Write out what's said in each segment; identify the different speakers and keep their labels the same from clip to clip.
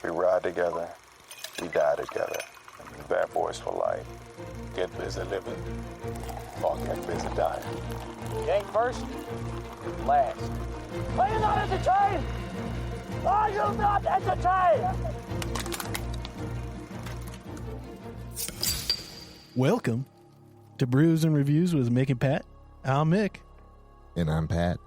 Speaker 1: We ride together, we die together. Bad boys for life. Get busy living, or get busy dying.
Speaker 2: You ain't first, last. Are you not entertained? Are you not entertained?
Speaker 3: Welcome to Brews and Reviews with Mick and Pat. I'm Mick.
Speaker 4: And I'm Pat.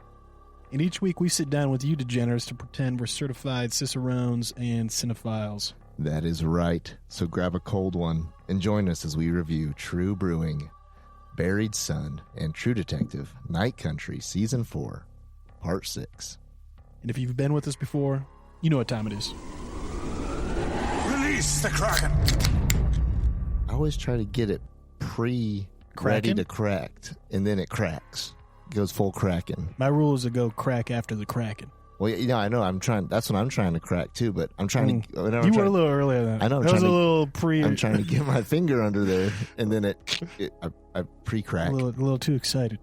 Speaker 3: And each week we sit down with you degenerates to pretend we're certified cicerones and cinephiles.
Speaker 4: That is right. So grab a cold one and join us as we review Trve Brewing Buried Sun and True Detective Night Country Season 4, Part 6.
Speaker 3: And if you've been with us before, you know what time it is.
Speaker 1: Release the Kraken!
Speaker 4: I always try to get it ready to cracked, and then it cracks. It goes full Kraken.
Speaker 3: My rule is to go crack after the Kraken.
Speaker 4: Well, you know, I know. That's what I'm trying to crack too. But I'm trying to.
Speaker 3: You were a little earlier than that.
Speaker 4: I know.
Speaker 3: That was a little pre.
Speaker 4: I'm trying to get my finger under there, and then I pre-crack.
Speaker 3: A little too excited.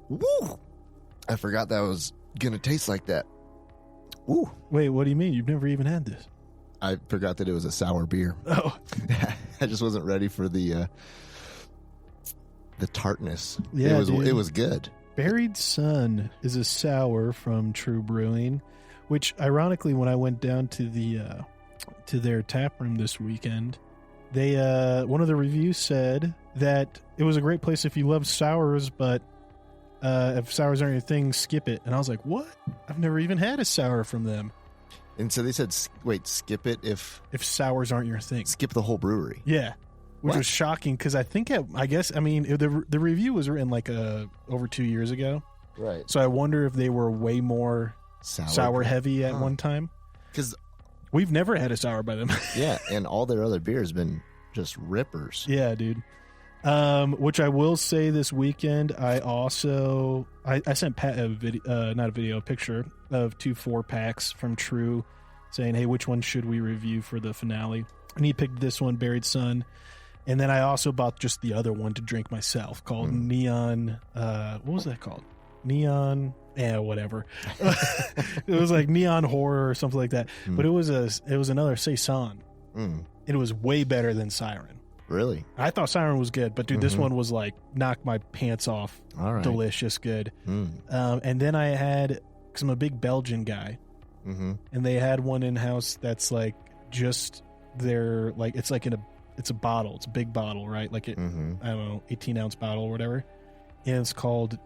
Speaker 4: Woo! I forgot that was gonna taste like that. Woo!
Speaker 3: Wait, what do you mean? You've never even had this?
Speaker 4: I forgot that it was a sour beer.
Speaker 3: Oh,
Speaker 4: I just wasn't ready for the tartness.
Speaker 3: Yeah,
Speaker 4: it was good.
Speaker 3: Buried Sun is a sour from Trve Brewing, which ironically, when I went down to their tap room this weekend, they one of the reviews said that it was a great place if you love sours, but if sours aren't your thing, skip it. And I was like, what? I've never even had a sour from them.
Speaker 4: And so they said, wait, skip it if
Speaker 3: sours aren't your thing.
Speaker 4: Skip the whole brewery.
Speaker 3: Yeah. Which was shocking because the review was written like over 2 years ago.
Speaker 4: Right.
Speaker 3: So I wonder if they were way more sour heavy at one time.
Speaker 4: Because
Speaker 3: we've never had a sour by them.
Speaker 4: Yeah, and all their other beers have been just rippers.
Speaker 3: Yeah, dude. Which I will say this weekend, I sent Pat a picture of 2 4-packs from Trve saying, hey, which one should we review for the finale? And he picked this one, Buried Sun. And then I also bought just the other one to drink myself called Neon. What was that called? Neon. Whatever. It was like Neon Horror or something like that. But it was another Saison. It was way better than Siren.
Speaker 4: Really?
Speaker 3: I thought Siren was good, but dude, this one was like knock my pants off.
Speaker 4: All right.
Speaker 3: Delicious, good. And then I had, because I'm a big Belgian guy, and they had one in house that's like just their like it's a bottle. It's a big bottle, right? Like I don't know, 18-ounce bottle or whatever. And it's called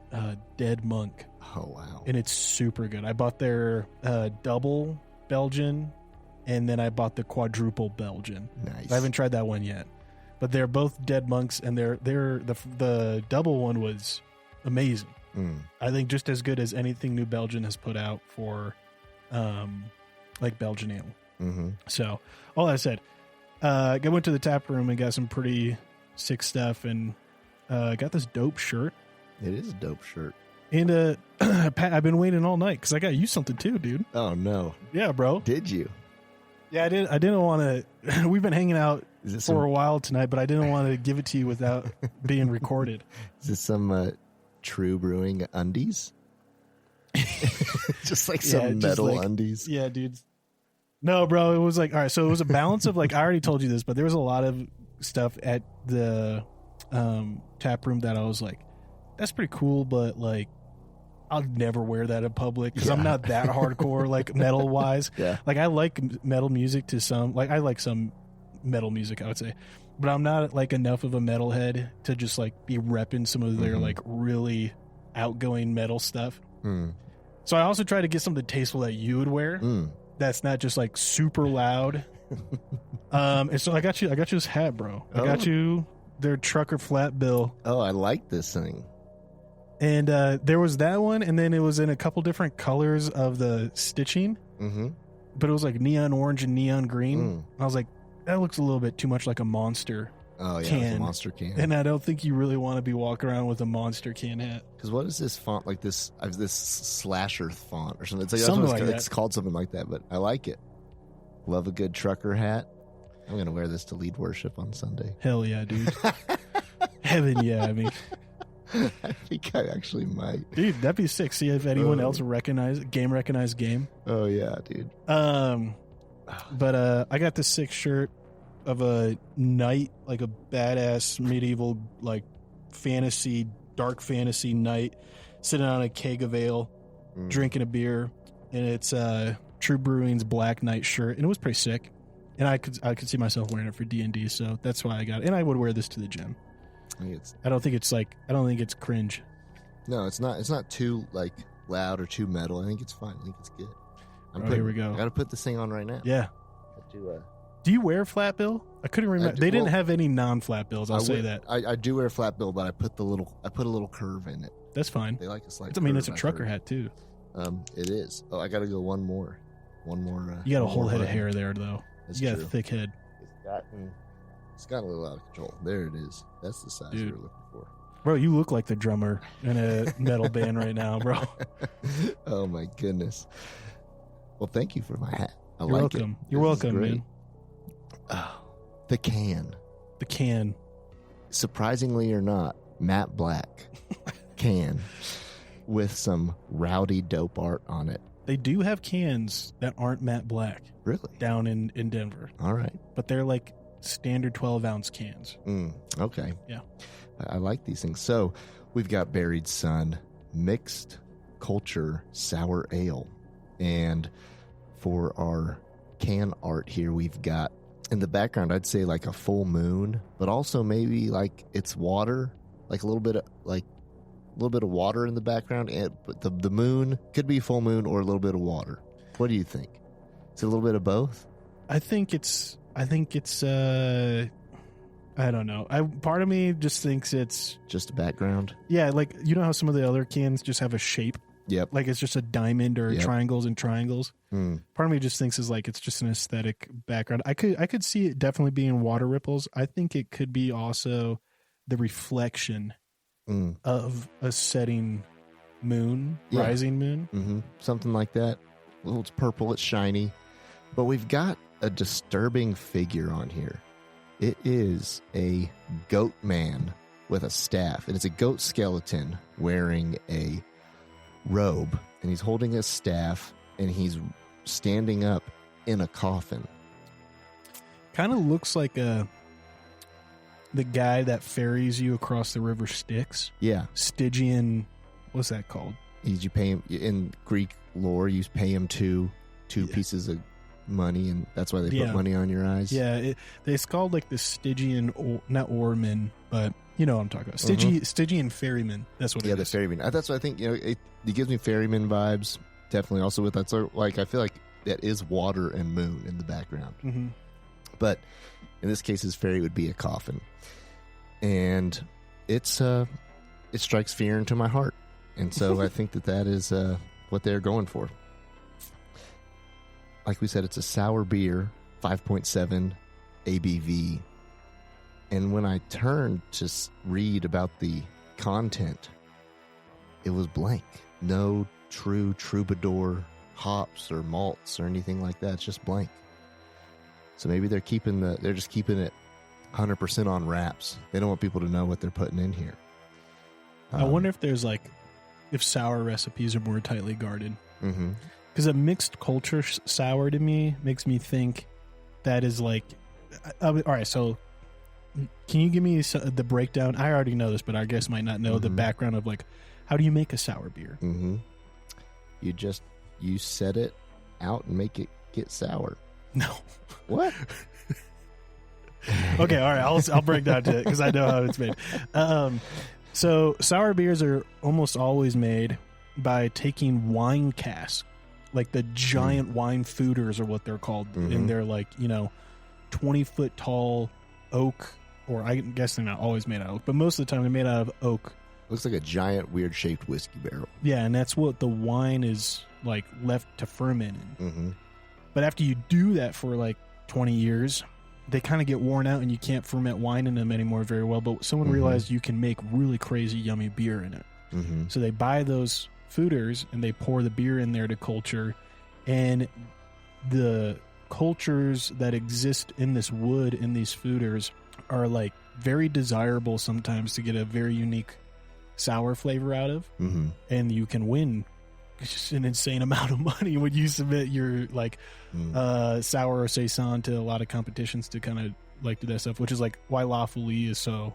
Speaker 3: Dead Monk.
Speaker 4: Oh, wow.
Speaker 3: And it's super good. I bought their double Belgian, and then I bought the quadruple Belgian.
Speaker 4: Nice.
Speaker 3: I haven't tried that one yet. But they're both Dead Monks, and the double one was amazing. I think just as good as anything New Belgian has put out for like Belgian ale. So all that said, I went to the tap room and got some pretty sick stuff, and got this dope shirt.
Speaker 4: It is a dope shirt.
Speaker 3: And Pat, I've been waiting all night because I got you something too, dude.
Speaker 4: Oh no!
Speaker 3: Yeah, bro.
Speaker 4: Did you?
Speaker 3: Yeah, I did. I didn't want to. We've been hanging out for a while tonight, but I didn't want to give it to you without being recorded.
Speaker 4: Is this some Trve Brewing undies? Just like some metal undies.
Speaker 3: Yeah, dude. No, bro. It was like, all right. So it was a balance of like, I already told you this, but there was a lot of stuff at the tap room that I was like, that's pretty cool, but like, I'll never wear that in public because I'm not that hardcore, like metal wise.
Speaker 4: Yeah.
Speaker 3: Like I like metal music to some, like I like some metal music, I would say, but I'm not like enough of a metalhead to just like be repping some of their like really outgoing metal stuff. So I also try to get something tasteful that you would wear. That's not just like super loud. And so I got you this hat, bro. I got you their trucker flat bill.
Speaker 4: Oh, I like this thing.
Speaker 3: And there was that one, and then it was in a couple different colors of the stitching. But it was like neon orange and neon green. I was like, that looks a little bit too much like a Monster can.
Speaker 4: It's a Monster can.
Speaker 3: And I don't think you really want to be walking around with a Monster can hat.
Speaker 4: Because what is this font like this? I have this slasher font or something. It's like,
Speaker 3: something like that.
Speaker 4: It's called something like that, but I like it. Love a good trucker hat. I'm going to wear this to lead worship on Sunday.
Speaker 3: Hell yeah, dude. Heaven yeah, I mean.
Speaker 4: I think I actually might.
Speaker 3: Dude, that'd be sick. See if anyone else recognized game.
Speaker 4: Oh yeah, dude.
Speaker 3: But I got this sick shirt of a knight, like a badass medieval, like dark fantasy knight, sitting on a keg of ale, drinking a beer, and it's Trve Brewing's Black Knight shirt, and it was pretty sick. And I could see myself wearing it for D&D, so that's why I got it. And I would wear this to the gym. I don't think it's cringe.
Speaker 4: No, it's not. It's not too like loud or too metal. I think it's fine. I think it's good.
Speaker 3: Here we go.
Speaker 4: I got to put this thing on right now.
Speaker 3: Yeah. Do you wear flat bill? I couldn't remember. They didn't have any non-flat bills. I'll say that.
Speaker 4: I do wear a flat bill, but I put a little curve in it.
Speaker 3: That's fine.
Speaker 4: They like a slight.
Speaker 3: I mean, it's a trucker hat too.
Speaker 4: It is. Oh, I got to go one more.
Speaker 3: You got a whole head of hair there, though.
Speaker 4: That's
Speaker 3: you got
Speaker 4: true.
Speaker 3: a thick head.
Speaker 4: It's gotten a little out of control. There it is. That's the size we were looking for.
Speaker 3: Bro, you look like the drummer in a metal band right now, bro.
Speaker 4: Oh my goodness. Well, thank you for my hat.
Speaker 3: You're welcome. You're welcome, man.
Speaker 4: Oh, the can.
Speaker 3: The can.
Speaker 4: Surprisingly or not, matte black can with some rowdy dope art on it.
Speaker 3: They do have cans that aren't matte black.
Speaker 4: Really?
Speaker 3: Down in Denver.
Speaker 4: All right.
Speaker 3: But they're like standard 12-ounce cans.
Speaker 4: Okay.
Speaker 3: Yeah.
Speaker 4: I like these things. So we've got Buried Sun, mixed culture sour ale. And for our can art here, we've got in the background, I'd say like a full moon, but also maybe like it's water, like a little bit of water in the background. But the moon could be full moon or a little bit of water. What do you think? Is it a little bit of both?
Speaker 3: I think it's I don't know. Part of me just thinks it's
Speaker 4: just a background.
Speaker 3: Yeah, like you know how some of the other cans just have a shape.
Speaker 4: Yep.
Speaker 3: Like it's just a diamond or triangles and triangles. Part of me just thinks is like it's just an aesthetic background. I could see it definitely being water ripples. I think it could be also the reflection of a setting moon, rising moon.
Speaker 4: Something like that. Well, it's purple, it's shiny. But we've got a disturbing figure on here. It is a goat man with a staff. And it's a goat skeleton wearing a robe. And he's holding a staff and he's standing up in a coffin.
Speaker 3: Kind of looks like the guy that ferries you across the river Styx.
Speaker 4: Yeah.
Speaker 3: Stygian, what's that called?
Speaker 4: You pay him, in Greek lore, you pay him two pieces of money, and that's why they put money on your eyes.
Speaker 3: Yeah, it's called like the Stygian, not oarman, but you know what I'm talking about. Stygian ferryman. That's what it is. Yeah,
Speaker 4: the ferryman. That's what I think. You know, it gives me ferryman vibes. Definitely. Also with that sort of, like, I feel like that is water and moon in the background. But in this case, his ferry would be a coffin, and it strikes fear into my heart, and so I think that is what they're going for. Like we said, it's a sour beer, 5.7 ABV. And when I turned to read about the content, it was blank. No true troubadour hops or malts or anything like that. It's just blank. So maybe they're just keeping it 100% on wraps. They don't want people to know what they're putting in here.
Speaker 3: I wonder if there's if sour recipes are more tightly guarded. Because a mixed culture sour to me makes me think that is like, all right, so can you give me the breakdown? I already know this, but our guests might not know the background of like, how do you make a sour beer?
Speaker 4: You set it out and make it get sour.
Speaker 3: No.
Speaker 4: What?
Speaker 3: Okay, all right, I'll break down to it because I know how it's made. So sour beers are almost always made by taking wine casks. Like the giant wine foeders are what they're called. And they're 20-foot tall oak, or I guess they're not always made out of oak, but most of the time they're made out of oak.
Speaker 4: Looks like a giant weird shaped whiskey barrel.
Speaker 3: Yeah, and that's what the wine is like left to ferment in. But after you do that for 20 years, they kind of get worn out and you can't ferment wine in them anymore very well. But someone realized you can make really crazy yummy beer in it. So they buy those foeders and they pour the beer in there to culture, and the cultures that exist in this wood in these foeders are very desirable sometimes to get a very unique sour flavor out of,
Speaker 4: Mm-hmm.
Speaker 3: and you can win just an insane amount of money when you submit your like sour or saison to a lot of competitions to kind of like do that stuff, which is like why Lawfully is so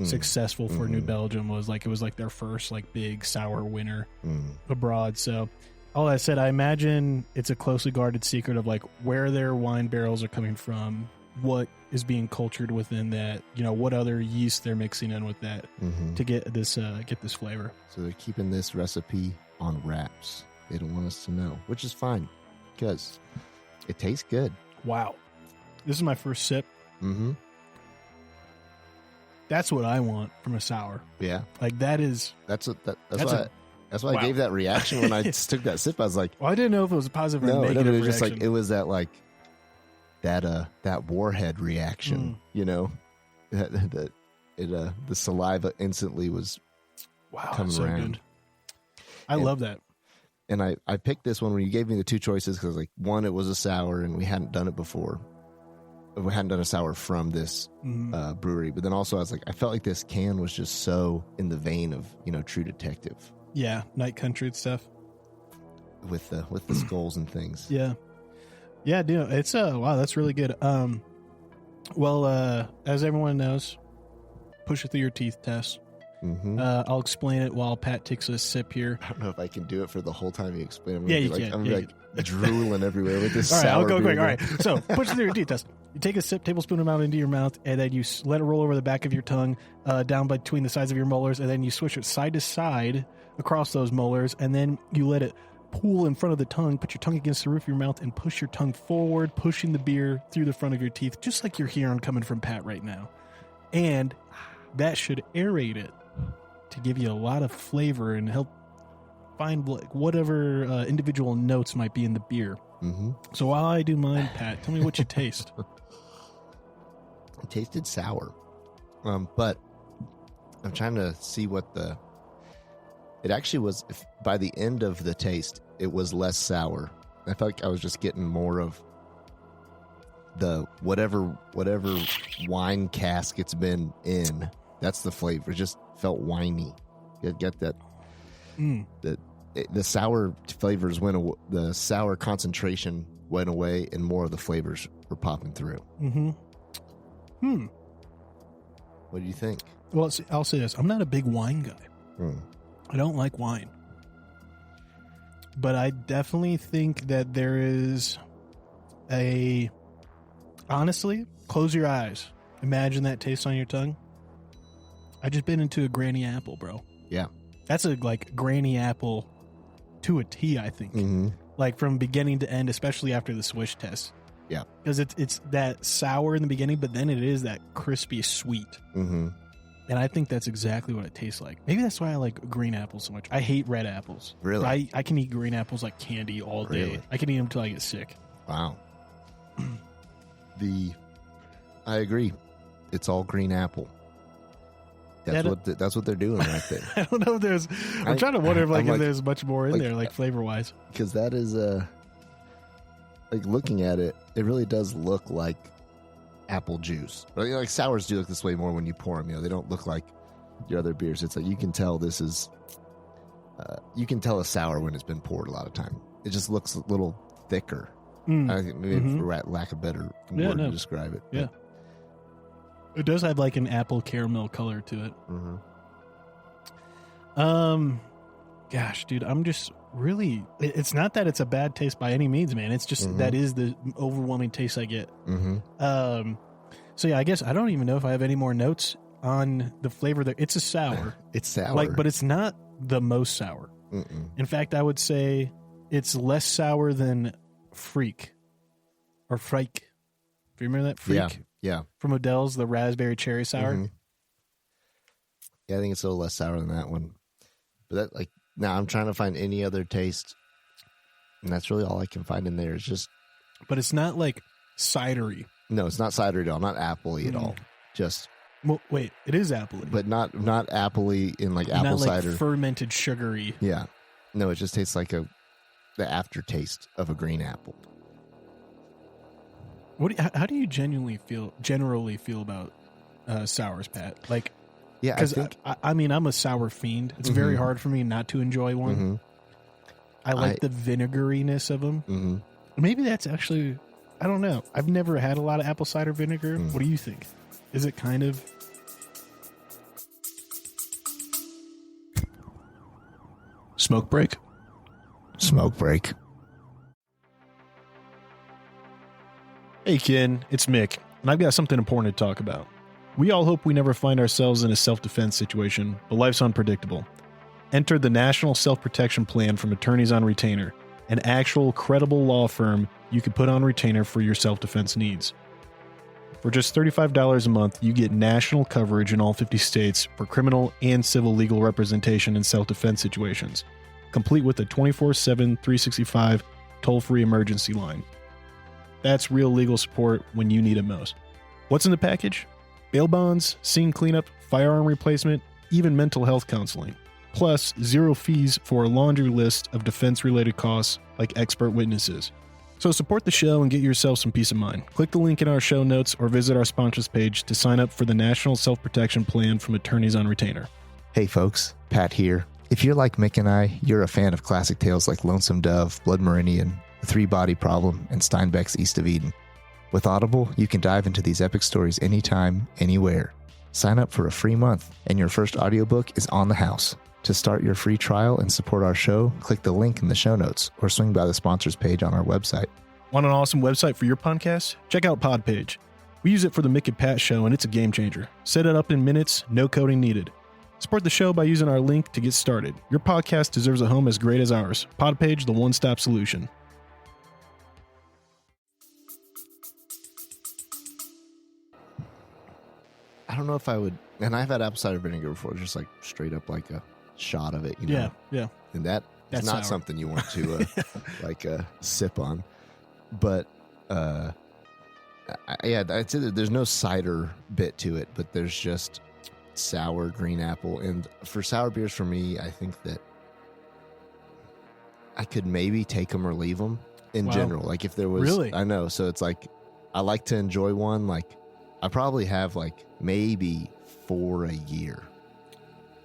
Speaker 3: successful for New Belgium. Was like it was like their first like big sour winner abroad. So all that said, I imagine it's a closely guarded secret of like where their wine barrels are coming from, what is being cultured within that, you know, what other yeast they're mixing in with that to get this flavor.
Speaker 4: So they're keeping this recipe on wraps. They don't want us to know, which is fine because it tastes good.
Speaker 3: Wow. This is my first sip.
Speaker 4: Mm-hmm.
Speaker 3: That's what I want from a sour.
Speaker 4: Yeah.
Speaker 3: Like that is...
Speaker 4: That's why I gave that reaction when I took that sip. I was like...
Speaker 3: Well, I didn't know if it was a positive or negative
Speaker 4: it was
Speaker 3: reaction.
Speaker 4: just like, it was that like, that warhead reaction, you know? The saliva instantly was coming
Speaker 3: so
Speaker 4: around.
Speaker 3: Good. I love that.
Speaker 4: And I picked this one when you gave me the two choices because, like, one, it was a sour and we hadn't done it before. We hadn't done a sour from this brewery. But then also I was like, I felt like this can was just so in the vein of, you know, True Detective.
Speaker 3: Yeah, Night Country and stuff.
Speaker 4: With the skulls and things.
Speaker 3: Yeah. Yeah, dude, it's wow, that's really good. Well, as everyone knows, push it through your teeth test.
Speaker 4: Mm-hmm.
Speaker 3: I'll explain it while Pat takes a sip here.
Speaker 4: I don't know if I can do it for the whole time you explain it. I'm
Speaker 3: Yeah,
Speaker 4: gonna
Speaker 3: you
Speaker 4: be
Speaker 3: can.
Speaker 4: like drooling everywhere with this
Speaker 3: All right,
Speaker 4: sour
Speaker 3: I'll go
Speaker 4: beer.
Speaker 3: quick. All right, so push it through your teeth test. You take a sip, tablespoon amount into your mouth, and then you let it roll over the back of your tongue, down between the sides of your molars, and then you switch it side to side across those molars, and then you let it pool in front of the tongue, put your tongue against the roof of your mouth, and push your tongue forward, pushing the beer through the front of your teeth, just like you're hearing coming from Pat right now. And that should aerate it to give you a lot of flavor and help find like whatever individual notes might be in the beer.
Speaker 4: Mm-hmm.
Speaker 3: So while I do mine, Pat, tell me what you taste.
Speaker 4: It tasted sour. But I'm trying to see what it actually was. By the end of the taste, it was less sour. I felt like I was just getting more of the whatever wine cask it's been in. That's the flavor. It just felt winey. You get that. The sour flavors went away. The sour concentration went away, and more of the flavors were popping through.
Speaker 3: Mm-hmm.
Speaker 4: What do you think?
Speaker 3: Well, I'll say this. I'm not a big wine guy. I don't like wine. But I definitely think that there is honestly, close your eyes. Imagine that taste on your tongue. I just bit into a granny apple, bro.
Speaker 4: Yeah.
Speaker 3: That's a like granny apple to a T, I think.
Speaker 4: Mm-hmm.
Speaker 3: Like from beginning to end, especially after the swish test.
Speaker 4: Yeah.
Speaker 3: Because it's that sour in the beginning, but then it is that crispy sweet.
Speaker 4: Mm-hmm.
Speaker 3: And I think that's exactly what it tastes like. Maybe that's why I like green apples so much. I hate red apples.
Speaker 4: Really?
Speaker 3: I can eat green apples like candy all day.
Speaker 4: Really?
Speaker 3: I can eat them until I get sick.
Speaker 4: Wow. I agree. It's all green apple. That's what they're doing right there.
Speaker 3: I don't know if there's... I'm trying to wonder if there's much more in
Speaker 4: like,
Speaker 3: there, like flavor-wise.
Speaker 4: Because that is like looking at it, it really does look like apple juice. Like sours do look this way more when you pour them. You know, they don't look like your other beers. It's like you can tell this is. You can tell a sour when it's been poured a lot of time. It just looks a little thicker. I think maybe for lack of a better word to describe it.
Speaker 3: Yeah. It does have like an apple caramel color to it.
Speaker 4: Mm-hmm.
Speaker 3: Gosh, dude, I'm just really... It's not that it's a bad taste by any means, man. It's just that is the overwhelming taste I get.
Speaker 4: Mm-hmm.
Speaker 3: So yeah, I guess I don't even know if I have any more notes on the flavor there. It's a sour.
Speaker 4: It's sour.
Speaker 3: Like, but it's not the most sour.
Speaker 4: Mm-mm.
Speaker 3: In fact, I would say it's less sour than Freak or Freik. Do you remember that? Freak?
Speaker 4: Yeah.
Speaker 3: From Odell's, the raspberry cherry sour.
Speaker 4: Mm-hmm. Yeah, I think it's a little less sour than that one. But that, like, now I'm trying to find any other taste, and that's really all I can find in there. It's just,
Speaker 3: but it's not like cidery.
Speaker 4: No, it's not cidery at all. Not appley at all. Just.
Speaker 3: Well, wait, it is appley,
Speaker 4: but not appley in like apple
Speaker 3: not like
Speaker 4: cider,
Speaker 3: fermented sugary.
Speaker 4: Yeah, no, it just tastes like the aftertaste of a green apple.
Speaker 3: How do you generally feel about sours, Pat? Like,
Speaker 4: Yeah, I
Speaker 3: Because
Speaker 4: think
Speaker 3: I mean, I'm a sour fiend. It's very hard for me not to enjoy one. I like the vinegariness of them. Maybe that's actually, I don't know. I've never had a lot of apple cider vinegar. What do you think? Is it kind of? Smoke break.
Speaker 4: smoke break.
Speaker 3: Hey, Ken, it's Mick, and I've got something important to talk about. We all hope we never find ourselves in a self-defense situation, but life's unpredictable. Enter the National Self-Protection Plan from Attorneys on Retainer, an actual credible law firm you can put on retainer for your self-defense needs. For just $35 a month, you get national coverage in all 50 states for criminal and civil legal representation in self-defense situations, complete with a 24/7, 365 toll-free emergency line. That's real legal support when you need it most. What's in the package? Bail bonds, scene cleanup, firearm replacement, even mental health counseling. Plus, 0 fees for a laundry list of defense-related costs like expert witnesses. So support the show and get yourself some peace of mind. Click the link in our show notes or visit our sponsors page to sign up for the National Self-Protection Plan from Attorneys on Retainer.
Speaker 4: Hey folks, Pat here. If you're like Mick and I, you're a fan of classic tales like Lonesome Dove, Blood Meridian, The Three-Body Problem, and Steinbeck's East of Eden. With Audible, you can dive into these epic stories anytime, anywhere. Sign up for a free month, and your first audiobook is on the house. To start your free trial and support our show, click the link in the show notes or swing by the sponsors page on our website.
Speaker 3: Want an awesome website for your podcast? Check out Podpage. We use it for the Mick and Pat show, and it's a game changer. Set it up in minutes, no coding needed. Support the show by using our link to get started. Your podcast deserves a home as great as ours. Podpage, the one-stop solution.
Speaker 4: I don't know if I would, and I've had apple cider vinegar before, just like straight up like a shot of it, you know?
Speaker 3: Yeah.
Speaker 4: And that's not
Speaker 3: sour.
Speaker 4: something you want to like sip on. But I'd say that there's no cider bit to it, but there's just sour green apple. And for sour beers, for me, I think that I could maybe take them or leave them in general. Like if there was,
Speaker 3: Really?
Speaker 4: I know. So it's like, I like to enjoy one. Like I probably have like maybe 4 a year.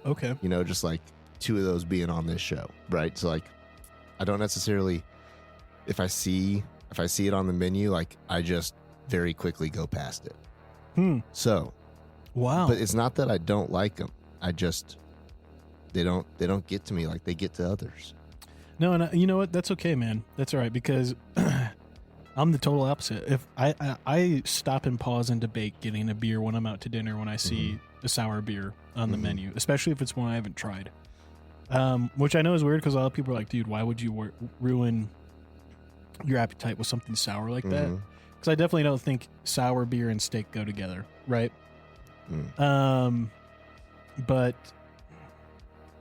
Speaker 3: Okay.
Speaker 4: You know, just like 2 of those being on this show, right? So like, I don't necessarily, if I see it on the menu, like I just very quickly go past it. So,
Speaker 3: Wow.
Speaker 4: but it's not that I don't like them. I just, they don't get to me like they get to others.
Speaker 3: No, and you know what? That's okay, man. That's all right, because I'm the total opposite. If I stop and pause and debate getting a beer when I'm out to dinner when I see a sour beer on the menu, especially if it's one I haven't tried. Which I know is weird because a lot of people are like, dude, why would you ruin your appetite with something sour like that? Because I definitely don't think sour beer and steak go together, right? But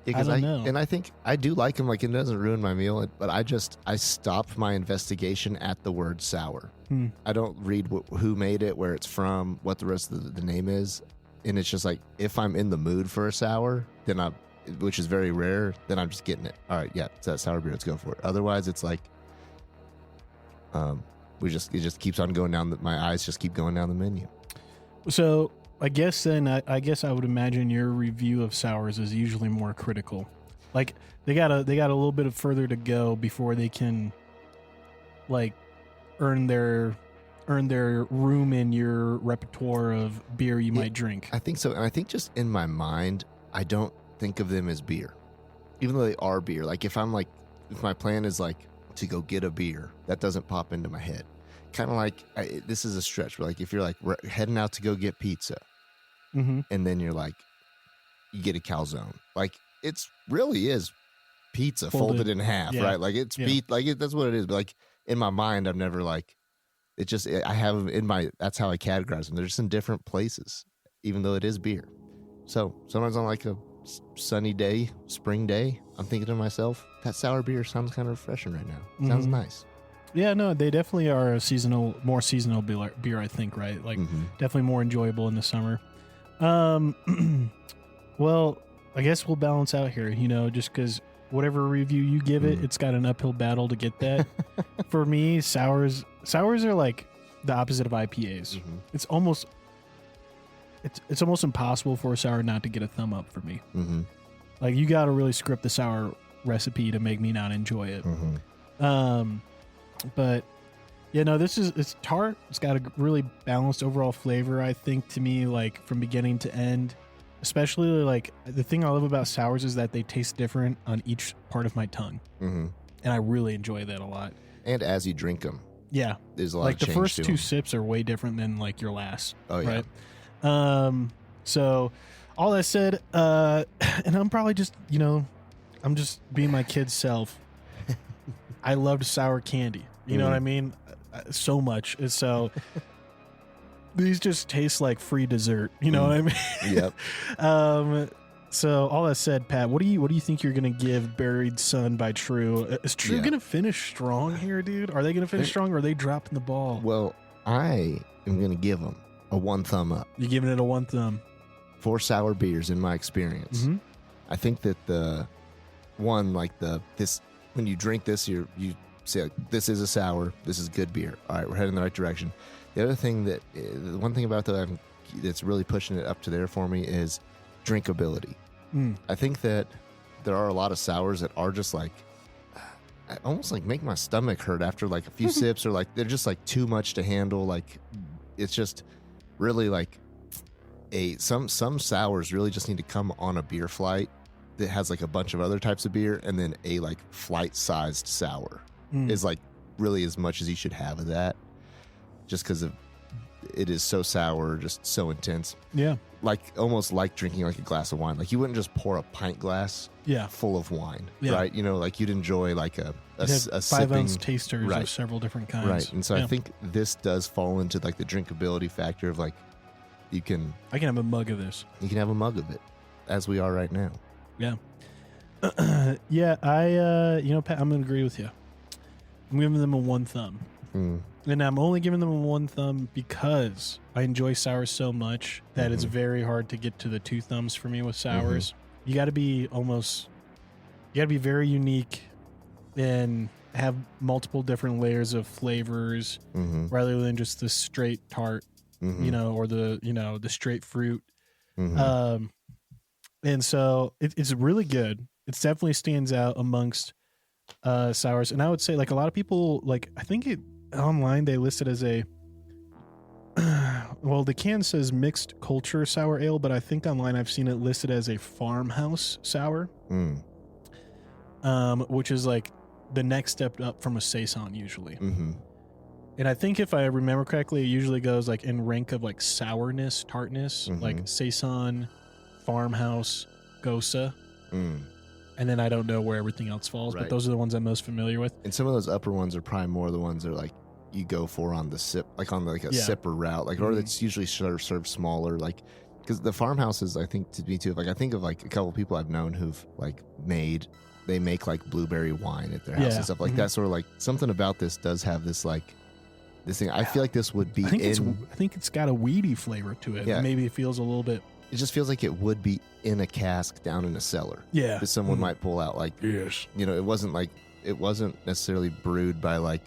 Speaker 4: Yeah,
Speaker 3: I don't know.
Speaker 4: And I think I do like them. Like it doesn't ruin my meal, but I stop my investigation at the word sour. I don't read who made it, where it's from, what the rest of the name is, and it's just like if I'm in the mood for a sour, then which is very rare, then I'm just getting it. All right, yeah, it's that sour beer. Let's go for it. Otherwise, it's like it just keeps on going down. My eyes just keep going down the menu.
Speaker 3: So I guess then I guess I would imagine your review of sours is usually more critical. Like they got a little bit of further to go before they can like earn their room in your repertoire of beer you might drink.
Speaker 4: I think so, and I think just in my mind, I don't think of them as beer, even though they are beer. Like if my plan is like to go get a beer, that doesn't pop into my head. Kind of like this is a stretch, but like if you're like heading out to go get pizza, and then you're like you get a calzone, like it's really is pizza folded in half, right? Like it's that's what it is. But like in my mind, I've never like it. Just I have in my that's how I categorize them. They're just in different places, even though it is beer. So sometimes on like a sunny day, spring day, I'm thinking to myself, that sour beer sounds kind of refreshing right now. Sounds nice.
Speaker 3: Yeah, no, they definitely are a more seasonal beer, I think, right? Like definitely more enjoyable in the summer. Well, I guess we'll balance out here, you know, just because whatever review you give it, it's got an uphill battle to get that. For me, sours are like the opposite of IPAs. It's almost it's almost impossible for a sour not to get a thumb up for me.
Speaker 4: Mm-hmm.
Speaker 3: Like, you got to really script the sour recipe to make me not enjoy it.
Speaker 4: Mm-hmm.
Speaker 3: But yeah, no, it's tart. It's got a really balanced overall flavor, I think, to me, like from beginning to end. Especially like the thing I love about sours is that they taste different on each part of my tongue.
Speaker 4: Mm-hmm.
Speaker 3: And I really enjoy that a lot.
Speaker 4: And as you drink them,
Speaker 3: yeah,
Speaker 4: there's a lot
Speaker 3: like
Speaker 4: of
Speaker 3: the
Speaker 4: change
Speaker 3: first
Speaker 4: to
Speaker 3: two
Speaker 4: them.
Speaker 3: sips are way different than like your last.
Speaker 4: Oh yeah.
Speaker 3: Right. So all that said, and I'm probably just, I'm just being my kid's self. I loved sour candy. You know what I mean? So much. And so these just taste like free dessert. You know what I mean?
Speaker 4: Yep.
Speaker 3: So all that said, Pat, what do you think you're gonna give Buried Sun by Trve? Is Trve gonna finish strong here, dude? Are they gonna finish strong, or are they dropping the ball?
Speaker 4: Well, I am going to give them a 1 thumb up.
Speaker 3: You're giving it a 1 thumb.
Speaker 4: For sour beers, in my experience.
Speaker 3: Mm-hmm.
Speaker 4: I think that when you drink this, you say, like, this is a sour, this is good beer. All right, we're heading in the right direction. The other thing the one thing about that's really pushing it up to there for me is drinkability. I think that there are a lot of sours that are just like, almost like make my stomach hurt after like a few sips, or like they're just like too much to handle. Like it's just really like some sours really just need to come on a beer flight that has like a bunch of other types of beer, and then a like flight sized sour is like really as much as you should have of that, just because it is so sour, just so intense.
Speaker 3: Yeah.
Speaker 4: Like almost like drinking like a glass of wine. Like you wouldn't just pour a pint glass full of wine, right? Like you'd enjoy like a
Speaker 3: 5-ounce tasters
Speaker 4: right.
Speaker 3: of several different kinds.
Speaker 4: Right. And so I think this does fall into like the drinkability factor of like I can have a mug of this. You can have a mug of it, as we are right now.
Speaker 3: Yeah. Yeah, Pat, I'm going to agree with you. I'm giving them a 1 thumb. And I'm only giving them a 1 thumb because I enjoy sours so much that it's very hard to get to the 2 thumbs for me with sours. You got to be very unique and have multiple different layers of flavors rather than just the straight tart, or the straight fruit. And so it's really good. It definitely stands out amongst sours. And I would say, like, a lot of people, like, I think online they listed as a well, the can says mixed culture sour ale, but I think online I've seen it listed as a farmhouse sour, which is like the next step up from a saison usually. And I think if I remember correctly, it usually goes like in rank of like sourness, tartness, like saison, farmhouse, gosa. And then I don't know where everything else falls, but those are the ones I'm most familiar with.
Speaker 4: And some of those upper ones are probably more the ones that are like you go for on the sip, like on like a sipper route, like or it's usually served smaller, like because the farmhouses, I think to me too. Like I think of like a couple people I've known who've like they make like blueberry wine at their house and stuff like that. Sort of like something about this does have this like this thing. I feel like this would be. I
Speaker 3: think it's got a weedy flavor to it.
Speaker 4: Yeah.
Speaker 3: Maybe it feels a little bit.
Speaker 4: It just feels like it would be in a cask down in a cellar.
Speaker 3: Yeah.
Speaker 4: That someone might pull out. Like,
Speaker 3: yes.
Speaker 4: It wasn't necessarily brewed by like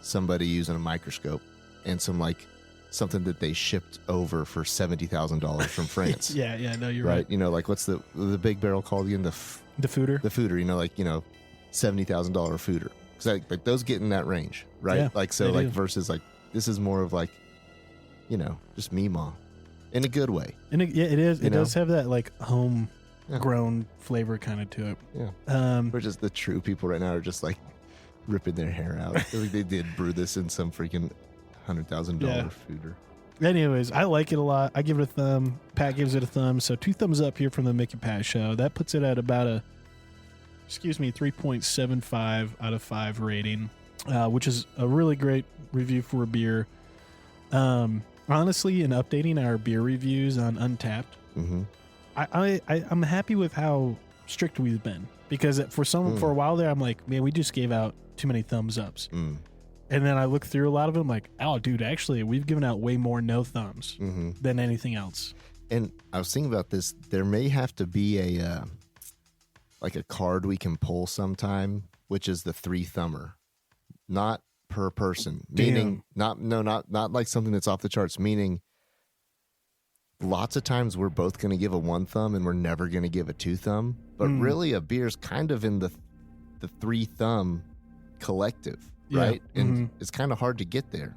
Speaker 4: somebody using a microscope and something that they shipped over for $70,000 from France.
Speaker 3: Yeah, no, you're right.
Speaker 4: Like what's the big barrel called again? The
Speaker 3: fooder.
Speaker 4: The fooder, $70,000 fooder. Because like those get in that range, right?
Speaker 3: Yeah,
Speaker 4: like so, like versus like this is more of like, just Meemaw. In a good way.
Speaker 3: It is. It does have that like homegrown flavor kind of to it.
Speaker 4: Yeah. We're just the true people right now are just like ripping their hair out. Like they did brew this in some freaking $100,000 fooder.
Speaker 3: Anyways, I like it a lot. I give it a thumb. Pat gives it a thumb. So 2 thumbs up here from the Mick and Pat show. That puts it at about 3.75 out of 5 rating, which is a really great review for a beer. Honestly, in updating our beer reviews on Untapped, I'm happy with how strict we've been, because for a while there, I'm like, man, we just gave out too many thumbs ups. And then I look through a lot of them, like, oh, dude, actually, we've given out way more no thumbs than anything else.
Speaker 4: And I was thinking about this. There may have to be a card we can pull sometime, which is the 3 thumber, not per person, meaning not like something that's off the charts, meaning lots of times we're both going to give a 1 thumb and we're never going to give a 2 thumb. But really, a beer's kind of in the 3 thumb collective, right? And it's kind of hard to get there.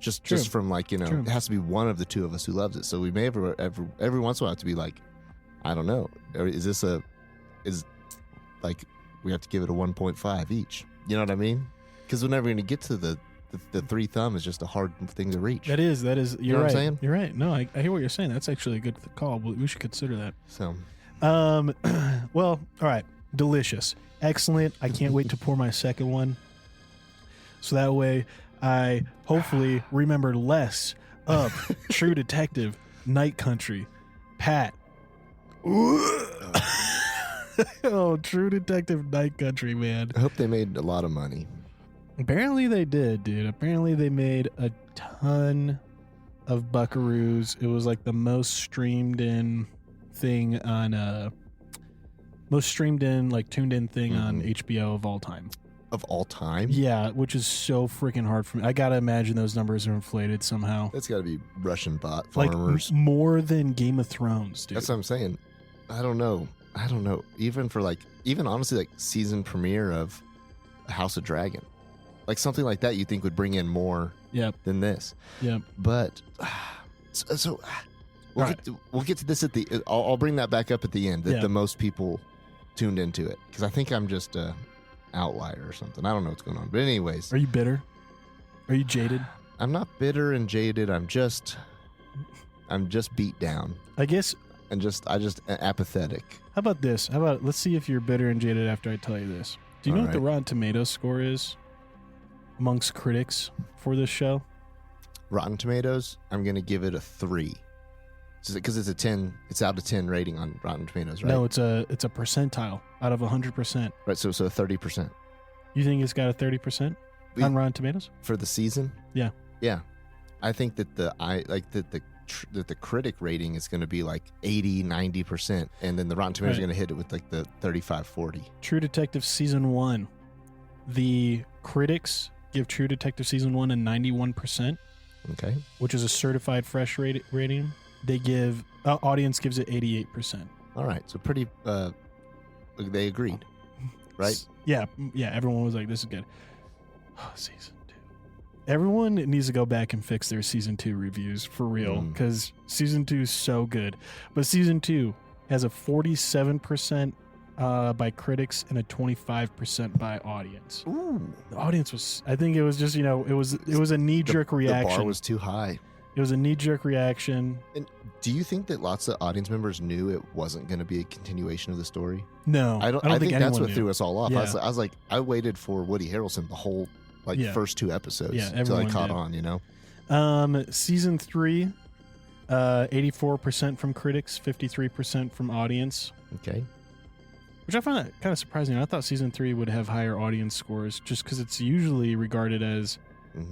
Speaker 4: Just from like, you know, it has to be one of the 2 of us who loves it. So we may every once in a while have to be like, I don't know, is like we have to give it a 1.5 each. You know what I mean? Because we're never going to get to the 3 thumb is just a hard thing to reach.
Speaker 3: That is. You're
Speaker 4: You know
Speaker 3: right.
Speaker 4: what I'm saying?
Speaker 3: You're right. No, I hear what you're saying. That's actually a good call. We should consider that.
Speaker 4: So,
Speaker 3: well, all right. Delicious. Excellent. I can't wait to pour my second one. So that way I hopefully remember less of True Detective, Night Country, Pat. Oh, True Detective, Night Country, man.
Speaker 4: I hope they made a lot of money.
Speaker 3: Apparently they did, dude. Apparently they made a ton of buckaroos. It was like the most streamed in thing on tuned in thing on HBO of all time.
Speaker 4: Of all time?
Speaker 3: Yeah, which is so freaking hard for me. I gotta imagine those numbers are inflated somehow.
Speaker 4: That's got to be Russian bot
Speaker 3: Like
Speaker 4: farmers.
Speaker 3: more than Game of Thrones, dude.
Speaker 4: That's what I'm saying. I don't know. Even for honestly, like season premiere of House of Dragon. Like something like that you think would bring in more than this.
Speaker 3: Yep.
Speaker 4: But we'll get to this at the I'll bring that back up at the end. The most people tuned into it. Because I think I'm just a outlier or something. I don't know what's going on. But anyways.
Speaker 3: Are you bitter? Are you jaded?
Speaker 4: I'm not bitter and jaded. I'm just beat down.
Speaker 3: I guess.
Speaker 4: And I just apathetic.
Speaker 3: How about this? Let's see if you're bitter and jaded after I tell you this. Do you know what the Rotten Tomatoes score is amongst critics for this show?
Speaker 4: Rotten Tomatoes, I'm going to give it a 3. Because it's a 10, it's out of 10 rating on Rotten Tomatoes, right?
Speaker 3: No, it's a percentile out of 100%.
Speaker 4: Right, so 30%.
Speaker 3: You think it's got a 30% on Rotten Tomatoes?
Speaker 4: For the season?
Speaker 3: Yeah.
Speaker 4: Yeah. I think that the critic rating is going to be like 80, 90%, and then the Rotten Tomatoes are going to hit it with like the 35, 40.
Speaker 3: True Detective Season 1. The critics give True Detective Season 1 a 91%.
Speaker 4: Okay.
Speaker 3: Which is a certified fresh rating. They give audience gives it 88%.
Speaker 4: All right, so pretty. They agreed, right?
Speaker 3: Yeah. Everyone was like, "This is good." Oh, season 2. Everyone needs to go back and fix their season 2 reviews for real, because season 2 is so good. But season 2 has a 47% by critics and a 25% by audience.
Speaker 4: Ooh.
Speaker 3: The audience was, I think it was just, it was a knee-jerk reaction.
Speaker 4: The bar was too high.
Speaker 3: It was a knee-jerk reaction.
Speaker 4: And do you think that lots of audience members knew it wasn't going to be a continuation of the story?
Speaker 3: No,
Speaker 4: I think that's what threw us all off.
Speaker 3: Yeah.
Speaker 4: I was like, I waited for Woody Harrelson the whole first 2 episodes until I caught on.
Speaker 3: Season 3, 84% from critics, 53% from audience.
Speaker 4: Okay.
Speaker 3: Which I find that kind of surprising. I thought season 3 would have higher audience scores just because it's usually regarded as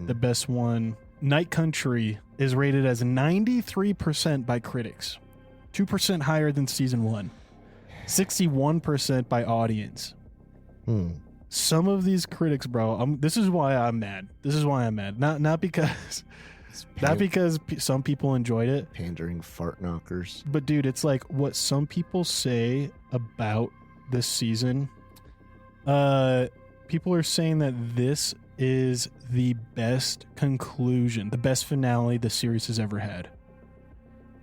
Speaker 3: the best one. Night Country is rated as 93% by critics, 2% higher than season 1, 61% by audience. Some of these critics, bro, this is why I'm mad. Not because some people enjoyed it.
Speaker 4: Pandering fart knockers.
Speaker 3: But dude, it's like what some people say about this season. People are saying that this is the best conclusion, the best finale the series has ever had.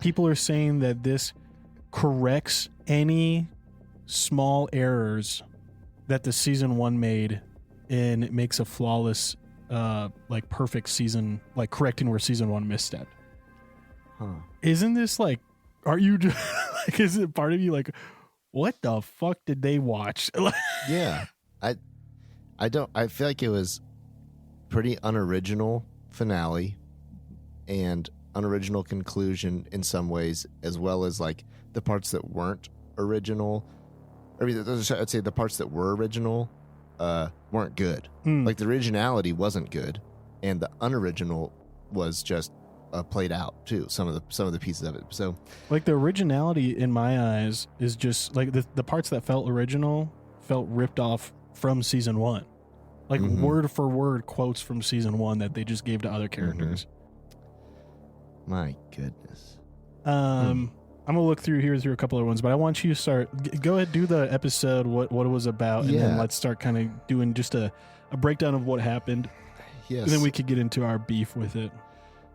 Speaker 3: People are saying that this corrects any small errors that the season 1 made, and it makes a flawless, perfect season, like correcting where season 1 misstepped. Isn't this like, are you just, like, is it part of you like, what the fuck did they watch?
Speaker 4: Yeah. I feel like it was pretty unoriginal finale and unoriginal conclusion in some ways, as well as like the parts that weren't original. I mean, I'd say the parts that were original weren't good. Like the originality wasn't good, and the unoriginal was just played out too. Some of the pieces of it. So, like
Speaker 3: the originality in my eyes is just like the parts that felt original felt ripped off from season 1. Like word for word quotes from season 1 that they just gave to other characters.
Speaker 4: My goodness.
Speaker 3: I'm gonna look through a couple of ones, but I want you to start. Go ahead, do the episode, what it was about, and then let's start kind of doing just a breakdown of what happened.
Speaker 4: Yes.
Speaker 3: And then we could get into our beef with it.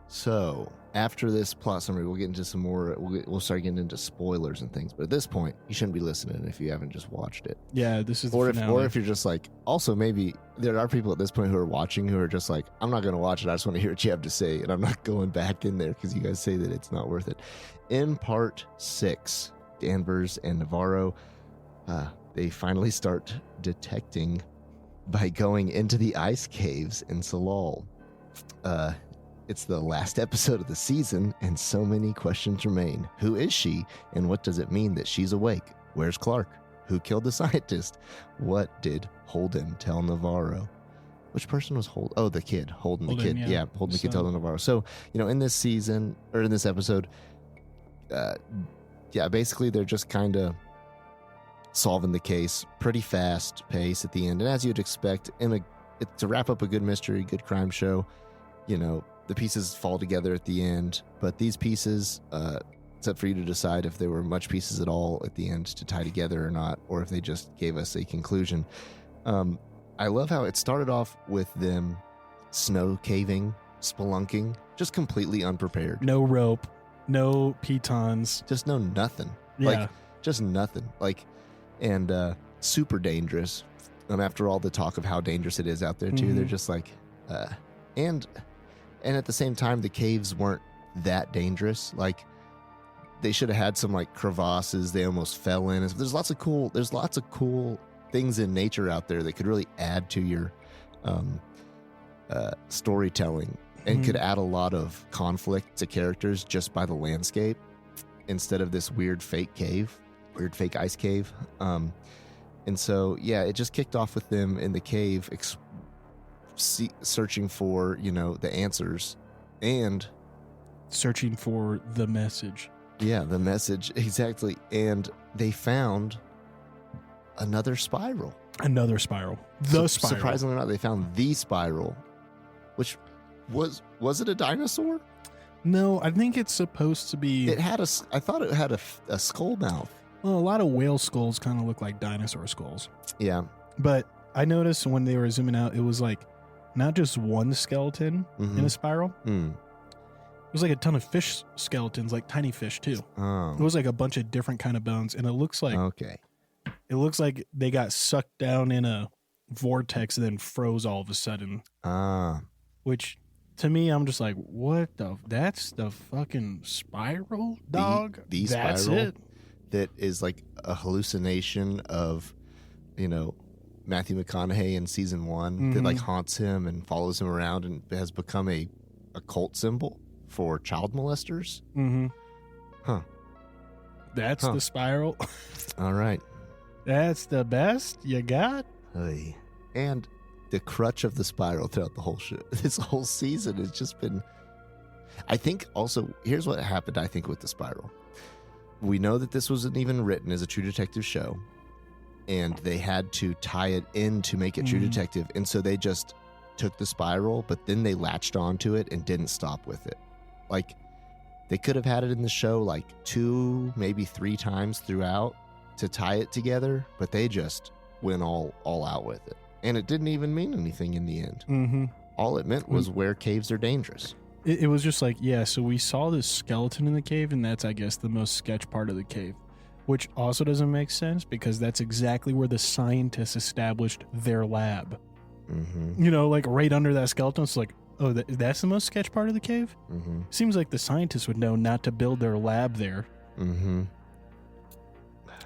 Speaker 4: So after this plot summary, we'll get into some more. We'll start getting into spoilers and things. But at this point, you shouldn't be listening if you haven't just watched it.
Speaker 3: Yeah, this is the
Speaker 4: or
Speaker 3: finale.
Speaker 4: if you're just like. Also, maybe there are people at this point who are watching who are just like, I'm not going to watch it. I just want to hear what you have to say, and I'm not going back in there because you guys say that it's not worth it. In part 6, Danvers and Navarro, they finally start detecting by going into the ice caves in Salal. It's the last episode of the season, and so many questions remain. Who is she, and what does it mean that she's awake? Where's Clark? Who killed the scientist? What did Holden tell Navarro? Which person was Holden? Oh, the kid. Holden the kid. Yeah, Holden the kid telling Navarro. So, in this season, or in this episode, basically they're just kind of solving the case pretty fast pace at the end. And as you'd expect, to wrap up a good mystery, good crime show, the pieces fall together at the end. But these pieces, it's up for you to decide if there were much pieces at all at the end to tie together or not, or if they just gave us a conclusion. I love how it started off with them snow caving, spelunking, just completely unprepared.
Speaker 3: No rope, no pitons.
Speaker 4: Just no nothing.
Speaker 3: Yeah.
Speaker 4: Just nothing. And super dangerous. After all the talk of how dangerous it is out there too, they're just like, and at the same time, the caves weren't that dangerous. They should have had some crevasses they almost fell in. There's lots of cool things in nature out there that could really add to your storytelling and could add a lot of conflict to characters just by the landscape instead of this weird fake ice cave. And so, it just kicked off with them in the cave searching for, the answers and
Speaker 3: searching for the message.
Speaker 4: Yeah, the message. Exactly. And they found another spiral.
Speaker 3: The spiral.
Speaker 4: Surprisingly or not, they found the spiral, which was it a dinosaur?
Speaker 3: No, I think it's supposed to be.
Speaker 4: I thought it had a skull mouth.
Speaker 3: Well, a lot of whale skulls kind of look like dinosaur skulls.
Speaker 4: Yeah.
Speaker 3: But I noticed when they were zooming out, it was not just one skeleton in a spiral. It was a ton of fish skeletons, tiny fish too.
Speaker 4: Oh.
Speaker 3: It was a bunch of different kind of bones, and it looks like It looks like they got sucked down in a vortex and then froze all of a sudden. Which to me, I'm just like, what that's the fucking spiral, dog?
Speaker 4: The
Speaker 3: that's
Speaker 4: spiral
Speaker 3: it.
Speaker 4: That is a hallucination of, Matthew McConaughey in season 1 that haunts him and follows him around and has become a cult symbol for child molesters. Huh.
Speaker 3: That's the spiral.
Speaker 4: All right.
Speaker 3: That's the best you got.
Speaker 4: Hey. And the crutch of the spiral throughout the whole show. This whole season has just been. I think also, here's what happened, I think, with the spiral. We know that this wasn't even written as a True Detective show, and they had to tie it in to make it True Detective, and so they just took the spiral, but then they latched onto it and didn't stop with it. They could have had it in the show 2, maybe 3 times throughout to tie it together, but they just went all out with it. And it didn't even mean anything in the end. All it meant was where caves are dangerous.
Speaker 3: It was just so we saw this skeleton in the cave, and that's, I guess, the most sketch part of the cave, which also doesn't make sense because that's exactly where the scientists established their lab. Right under that skeleton. It's that's the most sketch part of the cave? Seems like the scientists would know not to build their lab there.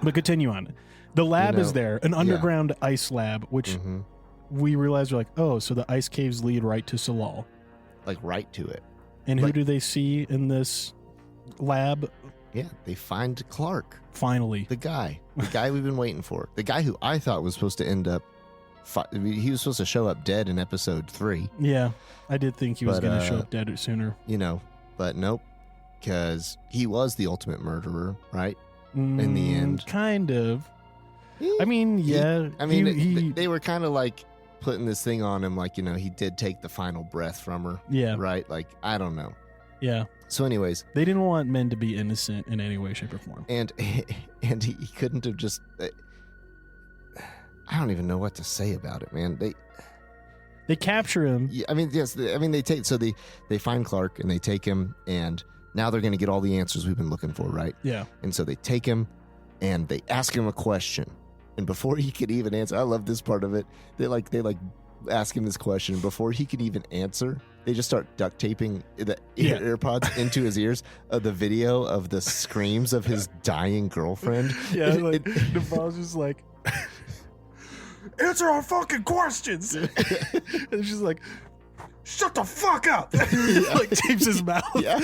Speaker 3: But continue on. The lab is there, an underground ice lab, which we realized so the ice caves lead right to Salal.
Speaker 4: Right to it.
Speaker 3: And who do they see in this lab?
Speaker 4: Yeah, they find Clark.
Speaker 3: Finally.
Speaker 4: The guy we've been waiting for. The guy who I thought was supposed to end up, he was supposed to show up dead in episode 3.
Speaker 3: Yeah, I did think he was going to show up dead sooner.
Speaker 4: But nope, because he was the ultimate murderer, right? In the end.
Speaker 3: Kind of. I mean, yeah.
Speaker 4: They were kind of putting this thing on him, he did take the final breath from her.
Speaker 3: Yeah.
Speaker 4: Right? I don't know.
Speaker 3: Yeah.
Speaker 4: So, anyways,
Speaker 3: They didn't want men to be innocent in any way, shape, or form.
Speaker 4: and he couldn't have just. I don't even know what to say about it, man.
Speaker 3: They capture him.
Speaker 4: Yeah, I mean, yes. They take. So they find Clark and they take him, and now they're going to get all the answers we've been looking for, right?
Speaker 3: Yeah.
Speaker 4: And so they take him, and they ask him a question, and before he could even answer, I love this part of it. They ask him this question before he can even answer. They just start duct taping the AirPods into his ears of the video of the screams of his dying girlfriend.
Speaker 3: Yeah, like Navarro's just like, answer our fucking questions. And she's like, shut the fuck up. Like tapes his mouth. Yeah.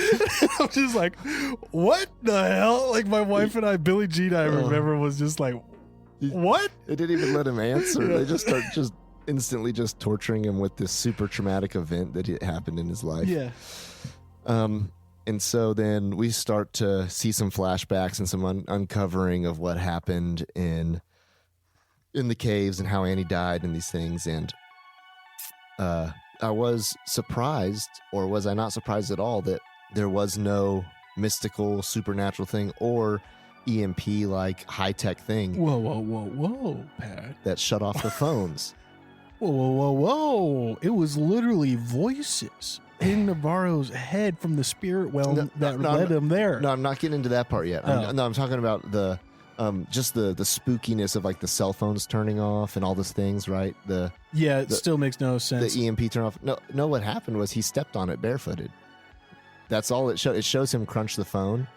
Speaker 3: I'm just like, what the hell? Like my wife and I, Billie Jean, I remember was just like, what?
Speaker 4: They didn't even let him answer.
Speaker 3: Yeah.
Speaker 4: They just start instantly just torturing him with this super traumatic event that happened in his life.
Speaker 3: Yeah.
Speaker 4: And so then we start to see some flashbacks and some uncovering of what happened in the caves and how Annie died and these things. And I was surprised, or was I not surprised at all, that there was no mystical supernatural thing or EMP like high-tech thing.
Speaker 3: Whoa, Pat.
Speaker 4: That shut off the phones.
Speaker 3: Whoa. It was literally voices in Navarro's head from the spirit realm that led him there.
Speaker 4: No, I'm not getting into that part yet. I'm talking about the just the spookiness of like the cell phones turning off and all those things, right?
Speaker 3: It still makes no sense.
Speaker 4: The EMP turn off. No, what happened was he stepped on it barefooted. That's all it shows. It shows him crunch the phone,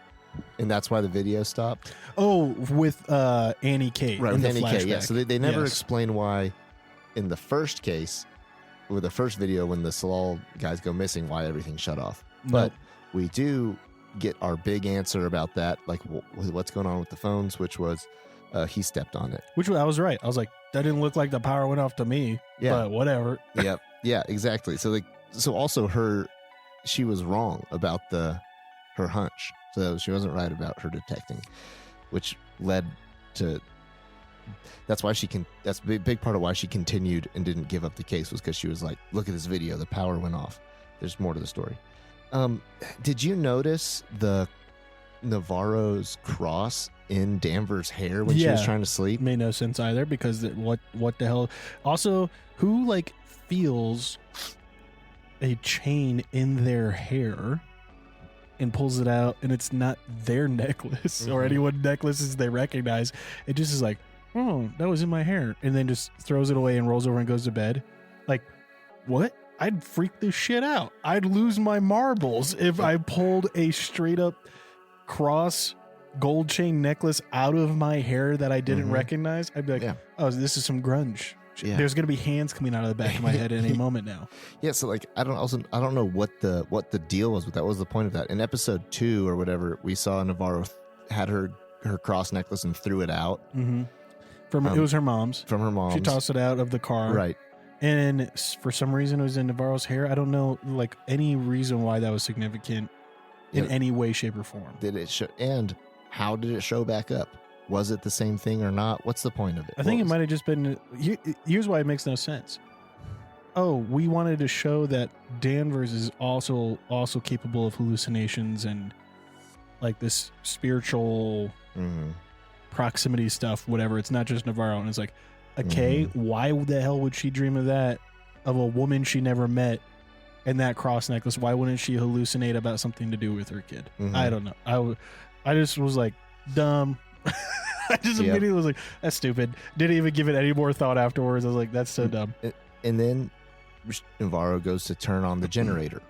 Speaker 4: and that's why the video stopped.
Speaker 3: Oh, with Annie Kate.
Speaker 4: Right, with Annie Kate, yeah.
Speaker 3: flashback.
Speaker 4: So they never explain why in the first case, with the first video, when the Tsalal guys go missing, why everything shut off. But we do get our big answer about that, like what's going on with the phones, which was he stepped on it.
Speaker 3: Which I was right. I was like, that didn't look like the power went off to me.
Speaker 4: Yeah.
Speaker 3: But whatever.
Speaker 4: Yep. Yeah, exactly. So also she was wrong about her hunch. So she wasn't right about her detecting, which led to that's a big part of why she continued and didn't give up the case, was because she was like, look at this video, the power went off. There's more to the story. Did you notice the Navarro's cross in Danvers' hair when she was trying to sleep?
Speaker 3: Made no sense either, because what the hell? Also, who feels a chain in their hair and pulls it out, and it's not their necklace or anyone's necklaces they recognize? It just is like, oh, that was in my hair, and then just throws it away and rolls over and goes to bed. Like, what? I'd freak this shit out. I'd lose my marbles if I pulled a straight up cross gold chain necklace out of my hair that I didn't recognize. I'd be like, oh, this is some grunge. Yeah. There's gonna be hands coming out of the back of my head at any moment now.
Speaker 4: Yeah, so I don't know what the deal was with that. What was the point of that? In episode 2 or whatever, we saw Navarro had her cross necklace and threw it out.
Speaker 3: Mm-hmm. It was her mom's.
Speaker 4: From her mom's.
Speaker 3: She tossed it out of the car.
Speaker 4: Right.
Speaker 3: And for some reason, it was in Navarro's hair. I don't know, any reason why that was significant in any way, shape, or form.
Speaker 4: Did it show? And how did it show back up? Was it the same thing or not? What's the point of it?
Speaker 3: I think it might have just been. Here's why it makes no sense. Oh, we wanted to show that Danvers is also capable of hallucinations and this spiritual proximity stuff, whatever. It's not just Navarro. And it's like, okay, why the hell would she dream of that, of a woman she never met, and that cross necklace? Why wouldn't she hallucinate about something to do with her kid? I don't know. I just was like, dumb. I just immediately was like, that's stupid. Didn't even give it any more thought afterwards. I was like, that's so dumb.
Speaker 4: And then Navarro goes to turn on the generator.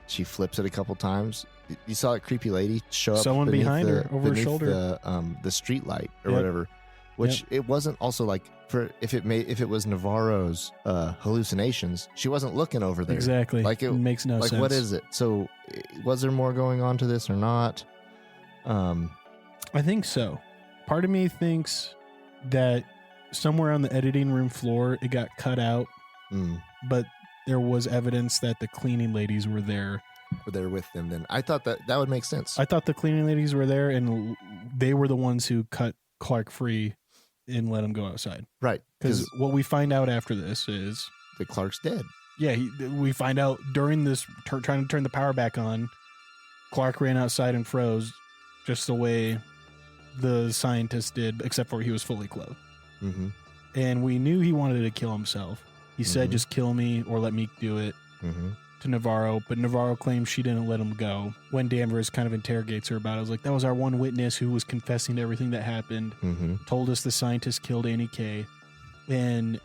Speaker 4: She flips it a couple times. You saw that creepy lady show up.
Speaker 3: Someone behind her, over her shoulder.
Speaker 4: The street light or whatever. Which it wasn't also if it was Navarro's hallucinations, she wasn't looking over there.
Speaker 3: Exactly. It makes no sense.
Speaker 4: What is it? So was there more going on to this or not?
Speaker 3: I think so. Part of me thinks that somewhere on the editing room floor it got cut out, but there was evidence that the cleaning ladies were there.
Speaker 4: Were there with them then? I thought that would make sense.
Speaker 3: I thought the cleaning ladies were there and they were the ones who cut Clark free and let him go outside. Right. Because what we find out after this is
Speaker 4: that Clark's dead.
Speaker 3: Yeah, we find out during this trying to turn the power back on Clark ran outside and froze just the way the scientist did, except for he was fully clothed.
Speaker 4: Mm-hmm.
Speaker 3: And we knew he wanted to kill himself. He said,
Speaker 4: Mhm.
Speaker 3: just kill me or let me do it
Speaker 4: Mm-hmm.
Speaker 3: to Navarro, but Navarro claims she didn't let him go. When Danvers kind of interrogates her about it, I was like, that was our one witness who was confessing to everything that happened,
Speaker 4: Mm-hmm.
Speaker 3: told us the scientist killed Annie K. And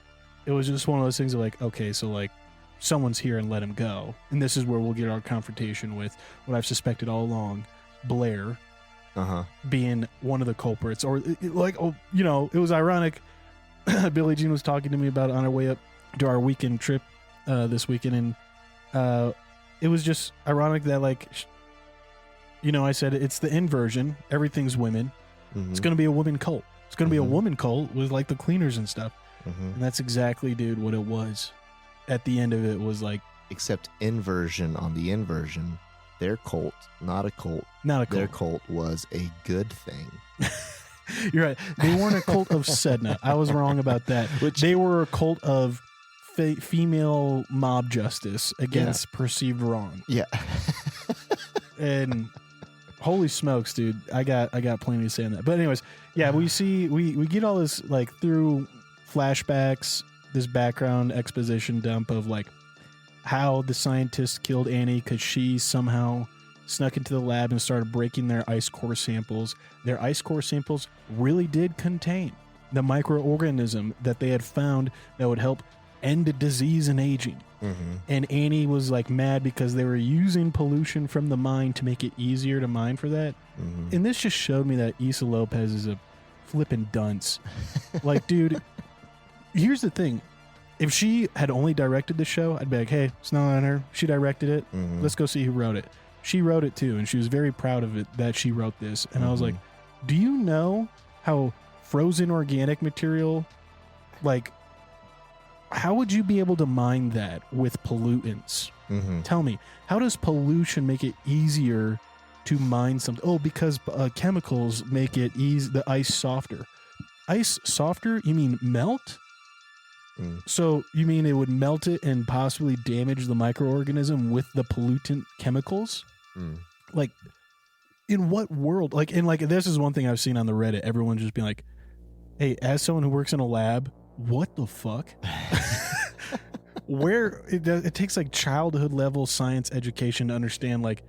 Speaker 3: it was just one of those things of like, okay, so like someone's here and let him go. And this is where we'll get our confrontation with what I've suspected all along, Blair
Speaker 4: Uh-huh.
Speaker 3: being one of the culprits. Or like, oh, you know, it was ironic. Billie Jean was talking to me about it on our way up to our weekend trip this weekend, and it was just ironic that like you know, I said it's the inversion, everything's women.
Speaker 4: Mm-hmm.
Speaker 3: It's gonna be a woman cult. It's gonna be a
Speaker 4: Mhm.
Speaker 3: woman cult with like the cleaners and stuff.
Speaker 4: Mm-hmm.
Speaker 3: And that's exactly, dude, what it was. At the end of it was like
Speaker 4: Except inversion on the inversion, their cult, not a cult.
Speaker 3: not a
Speaker 4: Their
Speaker 3: cult.
Speaker 4: cult was a good thing.
Speaker 3: You're right. They weren't a cult of Sedna. I was wrong about that. They were a cult of female mob justice against perceived wrong.
Speaker 4: Yeah.
Speaker 3: And holy smokes, dude, I got plenty to say on that. But anyways, yeah, we get all this like through flashbacks, this background exposition dump of like how the scientists killed Annie because she somehow snuck into the lab and started breaking their ice core samples. Their ice core samples really did contain the microorganism that they had found that would help end disease and aging.
Speaker 4: Mm-hmm.
Speaker 3: And Annie was like mad because they were using pollution from the mine to make it easier to mine for that.
Speaker 4: Mm-hmm.
Speaker 3: And this just showed me that Issa Lopez is a flippin' dunce. Like, dude, here's the thing. If she had only directed the show, I'd be like, hey, it's not on her. She directed it.
Speaker 4: Mm-hmm.
Speaker 3: Let's go see who wrote it. She wrote it too, and she was very proud of it that she wrote this. And I was like, do you know how frozen organic material, like, how would you be able to mine that with pollutants?
Speaker 4: Mm-hmm.
Speaker 3: Tell me, how does pollution make it easier to mine something? Oh, because chemicals make it the ice softer. Ice softer? You mean melt?
Speaker 4: Mm.
Speaker 3: So you mean it would melt it and possibly damage the microorganism with the pollutant chemicals?
Speaker 4: Mm.
Speaker 3: Like, in what world? Like, and like, this is one thing I've seen on the Reddit. Everyone just being like, hey, as someone who works in a lab, what the fuck? Where it takes like childhood level science education to understand, like,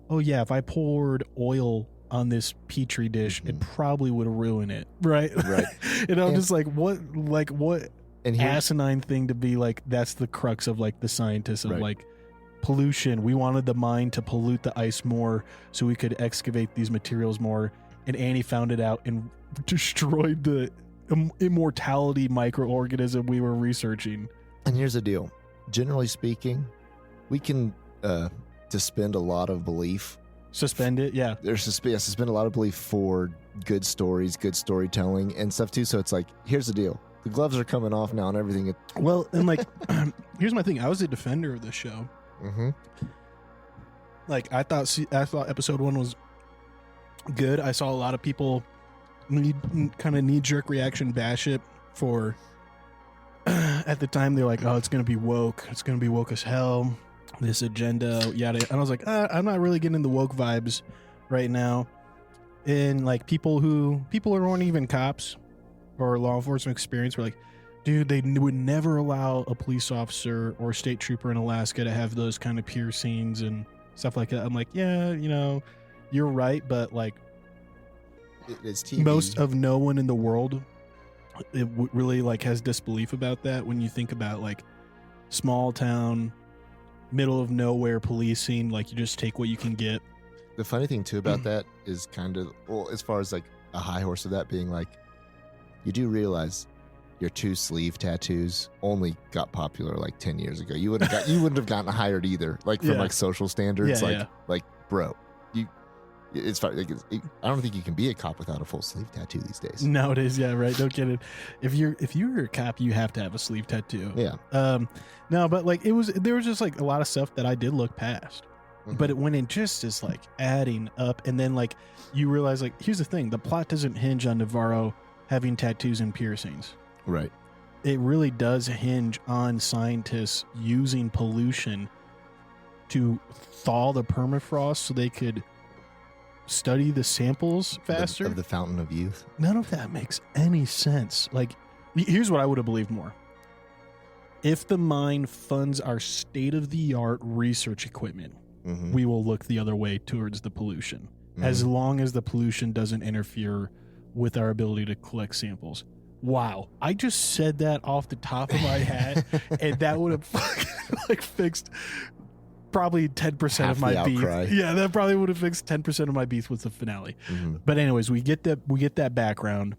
Speaker 3: oh yeah, if I poured oil on this petri dish, it probably would ruin it, right?
Speaker 4: Right.
Speaker 3: And I'm
Speaker 4: And-
Speaker 3: just like, what
Speaker 4: And here's,
Speaker 3: asinine thing to be like. That's the crux of like the scientists of
Speaker 4: Right.
Speaker 3: like pollution. We wanted the mine to pollute the ice more so we could excavate these materials more. And Annie found it out and destroyed the immortality microorganism we were researching.
Speaker 4: and here's the deal. Generally speaking, we can suspend a lot of belief.
Speaker 3: Suspend it, yeah.
Speaker 4: There's suspend a lot of belief for good stories, good storytelling, and stuff too. So it's like, here's the deal. The gloves are coming off now and everything.
Speaker 3: Well, and like, here's my thing. I was a defender of this show.
Speaker 4: Mm-hmm.
Speaker 3: Like, I thought episode 1 was good. I saw a lot of people knee-jerk reaction bash it for at the time. They're like, oh, it's gonna be woke, as hell, this agenda, yada. And I was like, I'm not really getting the woke vibes right now. And like, people who aren't even cops or law enforcement experience were like, dude, they would never allow a police officer or state trooper in Alaska to have those kind of piercings and stuff like that. I'm like, yeah, you know, you're right, but like,
Speaker 4: It's TV.
Speaker 3: most of no one in the world really like has disbelief about that. When you think about like small town, middle of nowhere policing, like you just take what you can get.
Speaker 4: The funny thing too about that is kind of, well, as far as like a high horse of that being like, you do realize your 2 sleeve tattoos only got popular like 10 years ago. You wouldn't have gotten hired either, like from
Speaker 3: Yeah.
Speaker 4: like social standards.
Speaker 3: Yeah,
Speaker 4: Like bro, it's fine. Like, I don't think you can be a cop without a full sleeve tattoo these days.
Speaker 3: Nowadays, yeah, right. Don't get it. If you're a cop, you have to have a sleeve tattoo.
Speaker 4: Yeah.
Speaker 3: No, but like there was just like a lot of stuff that I did look past.
Speaker 4: Mhm.
Speaker 3: But when it just is like adding up, and then like you realize, like, here's the thing: the plot doesn't hinge on Navarro having tattoos and piercings.
Speaker 4: Right.
Speaker 3: It really does hinge on scientists using pollution to thaw the permafrost so they could study the samples faster.
Speaker 4: Of the Fountain of Youth.
Speaker 3: None of that makes any sense. Like, here's what I would have believed more. If the mine funds our state-of-the-art research equipment, we will look the other way towards the pollution, as long as the pollution doesn't interfere with our ability to collect samples. Wow. I just said that off the top of my head, and that would have like fixed probably 10% of my beef. Yeah, that probably would have fixed 10% of my beef with the finale. But anyways, we get that background.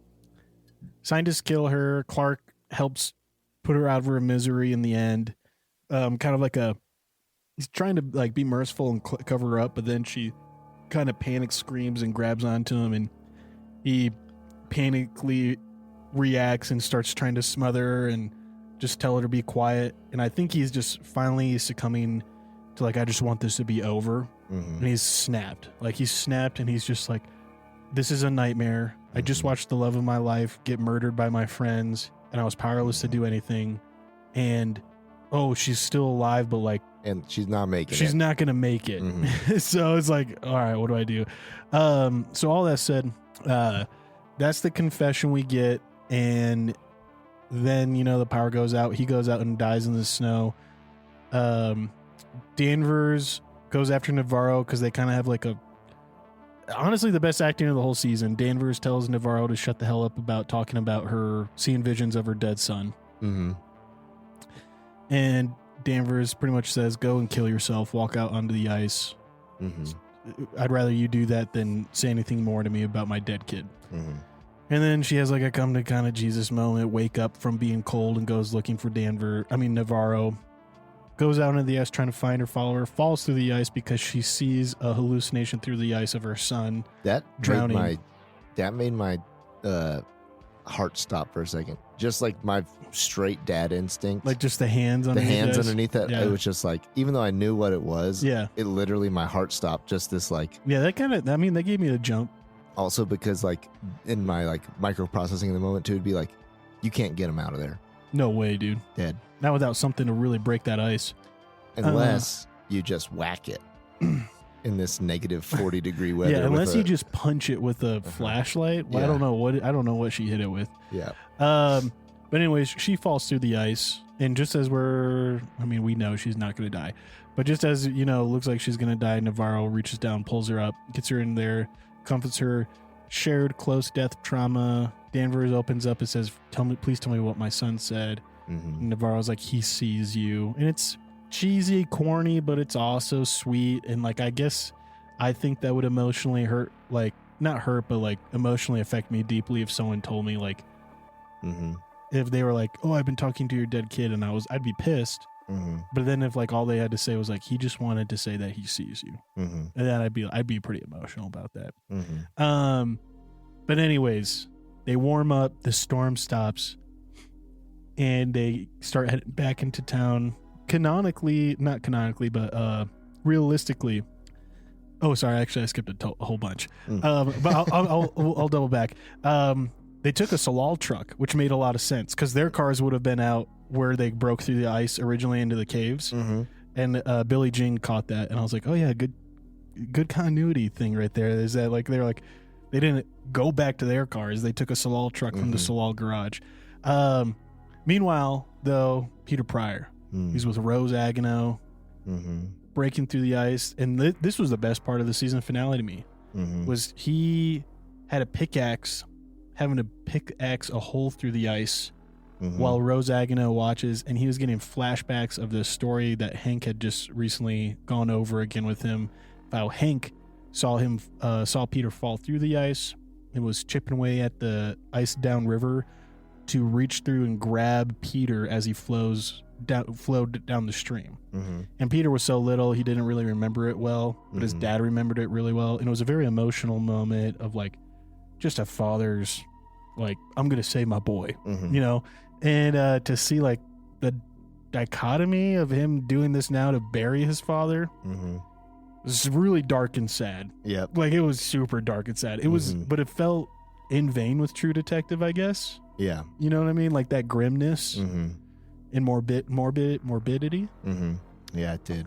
Speaker 3: Scientists kill her. Clark helps put her out of her misery in the end. Kind of like he's trying to like be merciful and cover her up, but then she kind of panic screams and grabs onto him, and he panically reacts and starts trying to smother her and just tell her to be quiet. And I think he's just finally succumbing to like, I just want this to be over. And he's snapped. Like he's snapped and he's just like, this is a nightmare. I just watched the love of my life get murdered by my friends and I was powerless to do anything. And she's still alive, but like,
Speaker 4: and she's not making it.
Speaker 3: She's not going to make it. So it's like, all right, what do I do? So all that said, that's the confession we get. And then, the power goes out. He goes out and dies in the snow. Danvers goes after Navarro because they kind of have like honestly, the best acting of the whole season. Danvers tells Navarro to shut the hell up about talking about her seeing visions of her dead son. And Danvers pretty much says, go and kill yourself, walk out onto the ice. I'd rather you do that than say anything more to me about my dead kid. And then she has like a come to kind of Jesus moment, wake up from being cold and goes looking for Navarro. Goes out into the ice trying to find her follower, falls through the ice because she sees a hallucination through the ice of her son drowning.
Speaker 4: That made my heart stop for a second. Just like my straight dad instinct.
Speaker 3: Like just the hands underneath
Speaker 4: that. Yeah. It was just like, even though I knew what it was, it literally, my heart stopped. Just this like...
Speaker 3: Yeah, that gave me a jump.
Speaker 4: Also because like in my like microprocessing in the moment too, it'd be like, you can't get him out of there.
Speaker 3: No way, dude.
Speaker 4: Dead.
Speaker 3: Not without something to really break that ice.
Speaker 4: Unless you just whack it in this negative 40 degree weather.
Speaker 3: Yeah, unless you just punch it with a flashlight. Well, I don't know what she hit it with.
Speaker 4: Yeah.
Speaker 3: But anyways, she falls through the ice, and just as we know she's not going to die, but just as looks like she's going to die, Navarro reaches down, pulls her up, gets her in there, comforts her. Shared close death trauma. Danvers opens up and says, please tell me what my son said. Navarro's like, he sees you. And it's cheesy, corny, but it's also sweet. And like, I think that would emotionally hurt, like not hurt, but like emotionally affect me deeply if someone told me like, if they were like, I've been talking to your dead kid, and I'd be pissed. But then if like all they had to say was like, he just wanted to say that he sees you, and then I'd be pretty emotional about that. But anyways, they warm up, the storm stops, and they start heading back into town. Not canonically, but realistically. Oh, sorry, actually I skipped a whole bunch. But I'll double back. They took a Salal truck, which made a lot of sense because their cars would have been out where they broke through the ice originally into the caves. And Billie Jean caught that, and I was like, oh yeah, good continuity thing right there. Is that like they didn't go back to their cars, they took a Salal truck from the Salal garage. Meanwhile, though, Peter Pryor, he's with Rose Agnew, breaking through the ice, and this was the best part of the season finale to me. Was he had a pickaxe, having to pickaxe a hole through the ice while Rose Agnew watches, and he was getting flashbacks of the story that Hank had just recently gone over again with him. How Hank saw Peter fall through the ice and was chipping away at the ice down river to reach through and grab Peter as he flowed down the stream. And Peter was so little, he didn't really remember it well, but his dad remembered it really well. And it was a very emotional moment of like, just a father's like, I'm going to save my boy, and to see like the dichotomy of him doing this now to bury his father was really dark and sad.
Speaker 4: Yep.
Speaker 3: Like it was super dark and sad. It was, but it felt in vain with True Detective, I guess.
Speaker 4: Yeah.
Speaker 3: You know what I mean? Like that grimness and morbidity.
Speaker 4: Yeah, it did.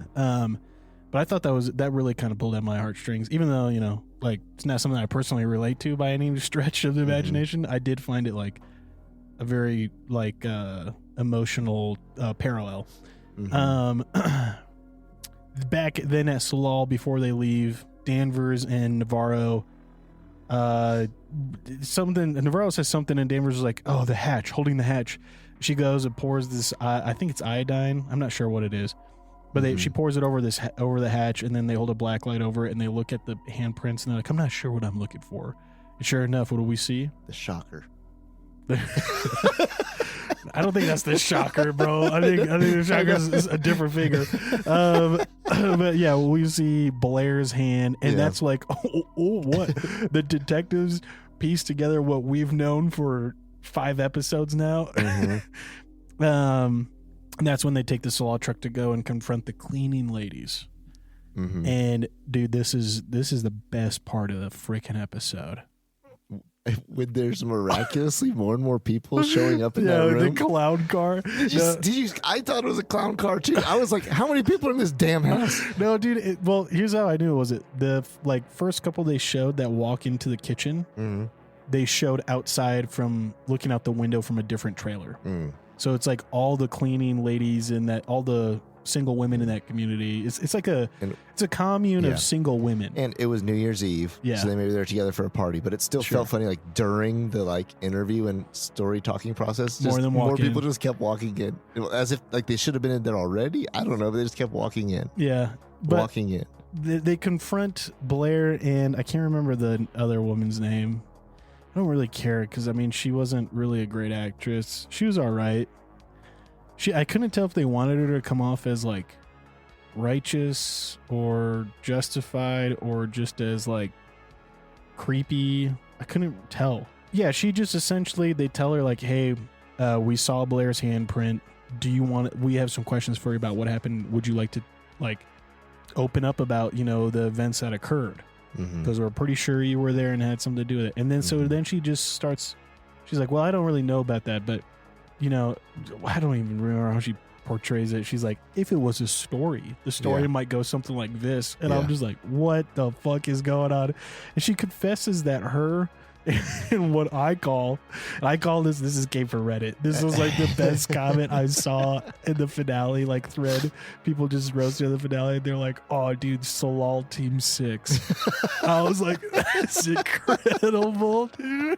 Speaker 3: But I thought that really kind of pulled at my heartstrings, even though, you know, like it's not something I personally relate to by any stretch of the imagination. I did find it like a very like emotional parallel. Back then at Salal, before they leave, Danvers and Navarro, Navarro says something, and Danvers is like, "Oh, the hatch, holding the hatch." She goes and pours this. I think it's iodine. I'm not sure what it is, but she pours it over the hatch, and then they hold a black light over it, and they look at the handprints, and they're like, "I'm not sure what I'm looking for." And sure enough, what do we see?
Speaker 4: The shocker.
Speaker 3: I don't think that's the shocker, bro. I think the shocker is a different figure. But yeah, we see Blair's hand, and that's like, what? The detectives piece together what we've known for 5 episodes now. And that's when they take the Salal truck to go and confront the cleaning ladies. And dude, this is the best part of the freaking episode.
Speaker 4: When there's miraculously more and more people showing up in that room.
Speaker 3: The clown car.
Speaker 4: I thought it was a clown car too. I was like, how many people are in this damn house?
Speaker 3: No, dude. Well, here's how I knew it was it. The first couple they showed that walk into the kitchen, they showed outside from looking out the window from a different trailer. So it's like all the cleaning ladies and all the single women in that community. It's like it's a commune of single women.
Speaker 4: And it was New Year's Eve, so they maybe they're together for a party. But it still felt funny, like during the interview and story talking process, more people just kept walking in, as if like they should have been in there already. I don't know, but they just kept walking in.
Speaker 3: Walking in. They confront Blair, and I can't remember the other woman's name. I don't really care because I mean she wasn't really a great actress. She was all right. I couldn't tell if they wanted her to come off as like righteous or justified or just as like creepy. I couldn't tell. Yeah, she just essentially, they tell her like, "Hey, we saw Blair's handprint. We have some questions for you about what happened. Would you like to like open up about, the events that occurred? Because we're pretty sure you were there and had something to do with it." And then then she just starts, she's like, "Well, I don't really know about that, but I don't even remember how she portrays it." She's like, "If it was a story, the story might go something like this." And I'm just like, what the fuck is going on? And she confesses that her and what I call this came from Reddit. This was like the best comment I saw in the finale thread. People just roasted the finale. They're like, "Oh, dude, Salal Team 6." I was like, that's incredible, dude.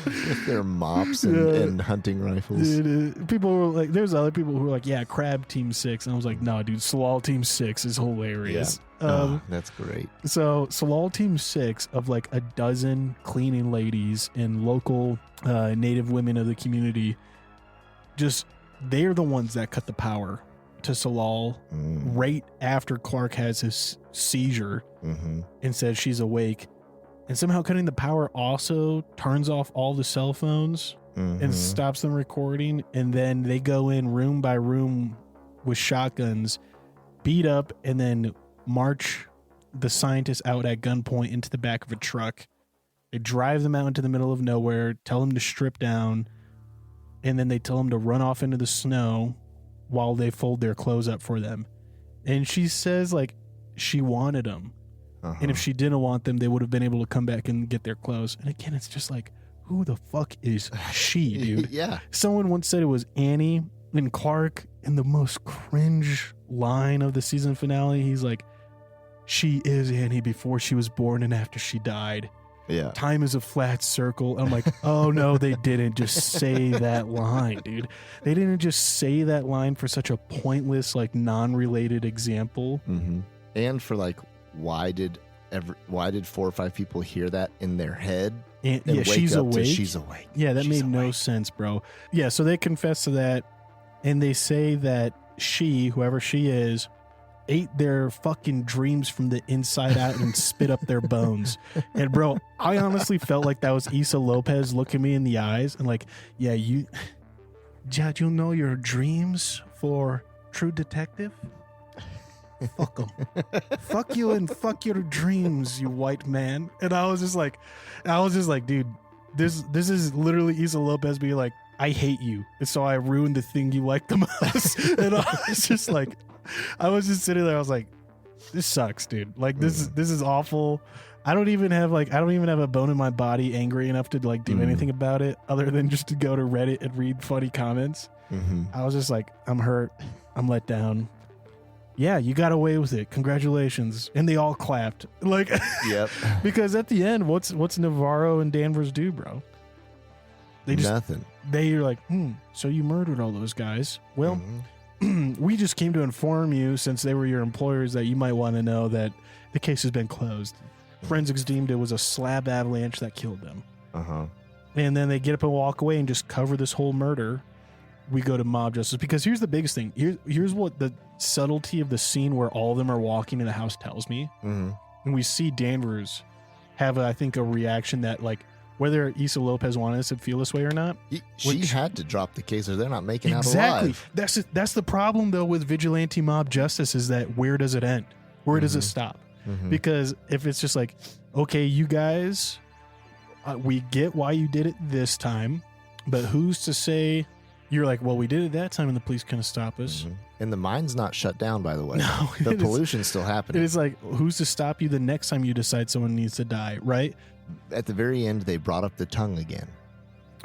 Speaker 4: With their mops and hunting rifles.
Speaker 3: Dude, people were like, there's other people who were like, "Yeah, Crab Team 6." And I was like, "No, dude, Salal Team 6 is hilarious."
Speaker 4: That's great.
Speaker 3: So Salal Team 6 of like a dozen cleaning ladies and local native women of the community, they're the ones that cut the power to Salal right after Clark has his seizure and says she's awake. And somehow cutting the power also turns off all the cell phones and stops them recording. And then they go in room by room with shotguns, beat up, and then march the scientists out at gunpoint into the back of a truck. They drive them out into the middle of nowhere, tell them to strip down, and then they tell them to run off into the snow while they fold their clothes up for them. And she says like she wanted them. And if she didn't want them, they would have been able to come back and get their clothes. And again, it's just like, who the fuck is she, dude?
Speaker 4: Yeah.
Speaker 3: Someone once said it was Annie and Clark in the most cringe line of the season finale. He's like, "She is Annie before she was born and after she died.
Speaker 4: Yeah.
Speaker 3: Time is a flat circle." I'm like, oh no, they didn't just say that line, dude. They didn't just say that line for such a pointless, like non-related example.
Speaker 4: And for like, why did 4 or 5 people hear that in their head and wake
Speaker 3: she's
Speaker 4: up
Speaker 3: awake.
Speaker 4: She's awake.
Speaker 3: Yeah, that
Speaker 4: She's
Speaker 3: made no
Speaker 4: awake.
Speaker 3: sense, bro. Yeah, so they confess to that, and they say that she, whoever she is, ate their fucking dreams from the inside out and spit up their bones. And bro, I honestly felt like that was Issa Lopez looking me in the eyes and like, "Yeah, you know your dreams for True Detective? Fuck them. Fuck you and fuck your dreams, you white man." And I was just like, dude, this is literally Issa Lopez being like, "I hate you, and so I ruined the thing you like the most." And I was just sitting there. I was like, this sucks, dude. Like this is awful. I don't even have a bone in my body angry enough to like do anything about it other than just to go to Reddit and read funny comments. I was just like, I'm hurt. I'm let down. Yeah, you got away with it. Congratulations. And they all clapped. Like,
Speaker 4: Yep.
Speaker 3: because at the end, what's Navarro and Danvers do, bro? They just
Speaker 4: Nothing.
Speaker 3: They're like, so you murdered all those guys. Well, we just came to inform you, since they were your employers, that you might want to know that the case has been closed. Forensics deemed it was a slab avalanche that killed them. And then they get up and walk away and just cover this whole murder. We go to mob justice, because here's the biggest thing. Here's what the subtlety of the scene where all of them are walking in the house tells me. And we see Danvers have, I think, a reaction that, like, whether Issa Lopez wanted us to feel this way or not.
Speaker 4: She had to drop the case or they're not making out
Speaker 3: exactly.
Speaker 4: alive.
Speaker 3: That's the problem, though, with vigilante mob justice, is that where does it end? Where does it stop? Because if it's just like, okay, you guys, we get why you did it this time, but who's to say you're like, well, we did it that time and the police couldn't stop us.
Speaker 4: And the mine's not shut down, by the way.
Speaker 3: No,
Speaker 4: the pollution's still happening.
Speaker 3: It is like, who's to stop you the next time you decide someone needs to die, right?
Speaker 4: At the very end, they brought up the tongue again.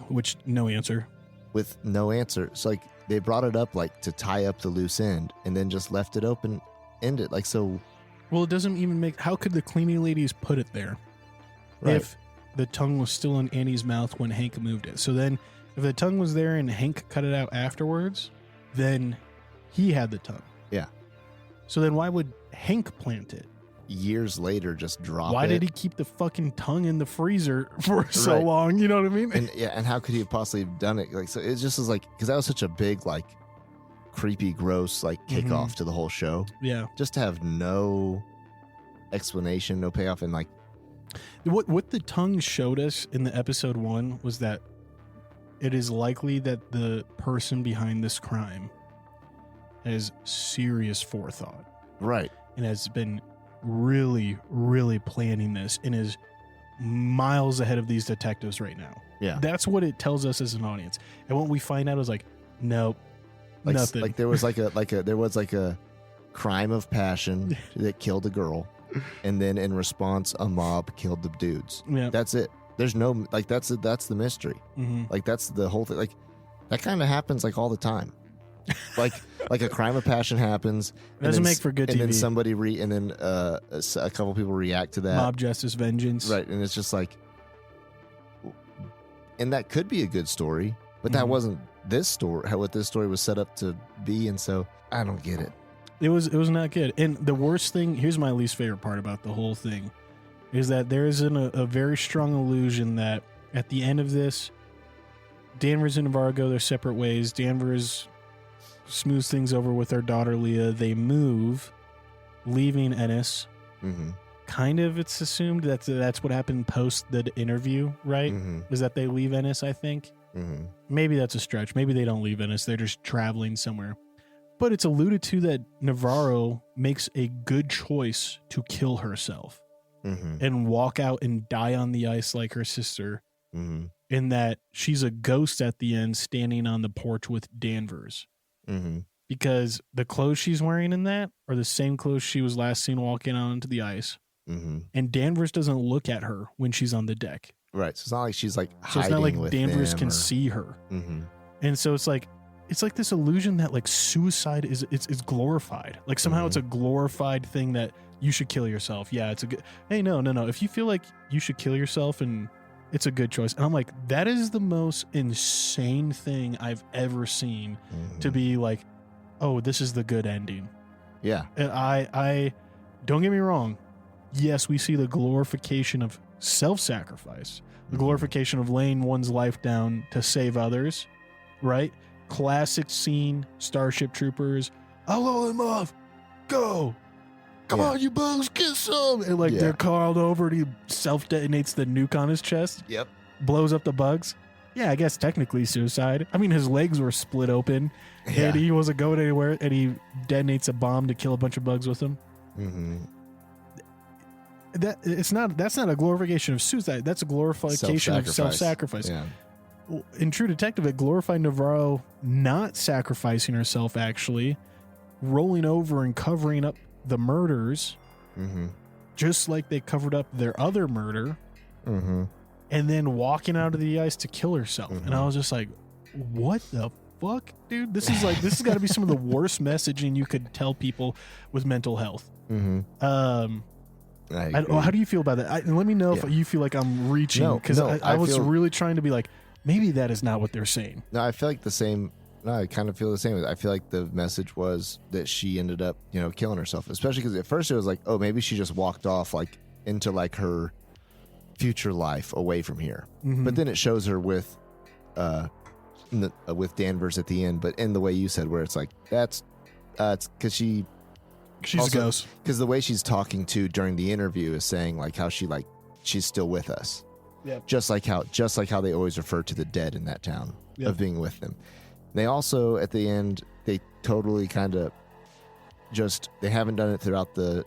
Speaker 3: Which, no answer.
Speaker 4: With no answer. It's like they brought it up like to tie up the loose end and then just left it open ended. Like, so.
Speaker 3: Well, it doesn't even make. How could the cleaning ladies put it there if the tongue was still in Annie's mouth when Hank moved it? So then, if the tongue was there and Hank cut it out afterwards, then he had the tongue.
Speaker 4: Yeah.
Speaker 3: So then why would Hank plant it?
Speaker 4: Years later, just drop
Speaker 3: Why
Speaker 4: it.
Speaker 3: did he keep the fucking tongue in the freezer for so long? You know what I mean?
Speaker 4: And how could he have possibly have done it? Like, so it just was like, because that was such a big, like, creepy, gross, like, kickoff to the whole show.
Speaker 3: Yeah.
Speaker 4: Just to have no explanation, no payoff, and like,
Speaker 3: what the tongue showed us in the episode 1 was that it is likely that the person behind this crime has serious forethought.
Speaker 4: Right.
Speaker 3: And has been really, really planning this and is miles ahead of these detectives right now.
Speaker 4: Yeah.
Speaker 3: That's what it tells us as an audience. And what we find out is like, nope,
Speaker 4: like,
Speaker 3: nothing.
Speaker 4: Like there was a crime of passion that killed a girl, and then in response, a mob killed the dudes.
Speaker 3: Yeah.
Speaker 4: That's it. There's no, like, that's the mystery. Like, that's the whole thing. Like, that kind of happens like all the time. Like a crime of passion happens.
Speaker 3: It doesn't make for good TV.
Speaker 4: And then somebody a couple people react to that.
Speaker 3: Mob justice vengeance.
Speaker 4: Right. And it's just like, and that could be a good story, but that wasn't this story, what this story was set up to be. And so I don't get it.
Speaker 3: It was not good. And the worst thing, here's my least favorite part about the whole thing, is that there is a very strong illusion that at the end of this, Danvers and Navarro go their separate ways. Danvers smooths things over with their daughter Leah. They move, leaving Ennis. Kind of, it's assumed that's what happened post the interview, right? Is that they leave Ennis, I think. Maybe that's a stretch. Maybe they don't leave Ennis. They're just traveling somewhere. But it's alluded to that Navarro makes a good choice to kill herself and walk out and die on the ice like her sister. In that she's a ghost at the end standing on the porch with Danvers. Because the clothes she's wearing in that are the same clothes she was last seen walking out onto the ice. And Danvers doesn't look at her when she's on the deck.
Speaker 4: Right. So it's not like she's like
Speaker 3: so it's
Speaker 4: hiding
Speaker 3: not like
Speaker 4: with
Speaker 3: Danvers
Speaker 4: them
Speaker 3: can see her. And so it's like this illusion that like suicide is glorified. Like somehow it's a glorified thing that you should kill yourself. Yeah, it's a good. Hey, no. If you feel like you should kill yourself and it's a good choice. And I'm like, that is the most insane thing I've ever seen to be like, oh, this is the good ending.
Speaker 4: Yeah.
Speaker 3: And I don't get me wrong. Yes, we see the glorification of self-sacrifice, the glorification of laying one's life down to save others, right? Classic scene, Starship Troopers. I'll haul him off. Go. Come on, you bugs, get some. And like they're called over and he self-detonates the nuke on his chest.
Speaker 4: Yep.
Speaker 3: Blows up the bugs. Yeah, I guess technically suicide. I mean, his legs were split open and he wasn't going anywhere and he detonates a bomb to kill a bunch of bugs with him. That's not a glorification of suicide. That's a glorification of self-sacrifice.
Speaker 4: Yeah.
Speaker 3: In True Detective, it glorified Navarro not sacrificing herself, actually rolling over and covering up the murders,
Speaker 4: Mm-hmm.
Speaker 3: just like they covered up their other murder,
Speaker 4: Mm-hmm.
Speaker 3: and then walking out of the ice to kill herself.
Speaker 4: Mhm.
Speaker 3: And I was just like, what the fuck, dude? This has got to be some of the worst messaging you could tell people with mental health.
Speaker 4: Mm-hmm.
Speaker 3: How do you feel about that? And let me know if you feel like I'm reaching, because I was really trying to be like, maybe that is not what they're saying.
Speaker 4: No, I feel like the same. No, I kind of feel the same. I feel like the message was that she ended up, killing herself. Especially because at first it was like, oh, maybe she just walked off like into like her future life away from here.
Speaker 3: Mm-hmm.
Speaker 4: But then it shows her with Danvers at the end. But in the way you said, where it's like it's because she's
Speaker 3: a ghost.
Speaker 4: Because the way she's talking to during the interview is saying like how she's still with us.
Speaker 3: Yeah.
Speaker 4: Just like how they always refer to the dead in that town of being with them. They also, at the end, they totally kind of they haven't done it throughout the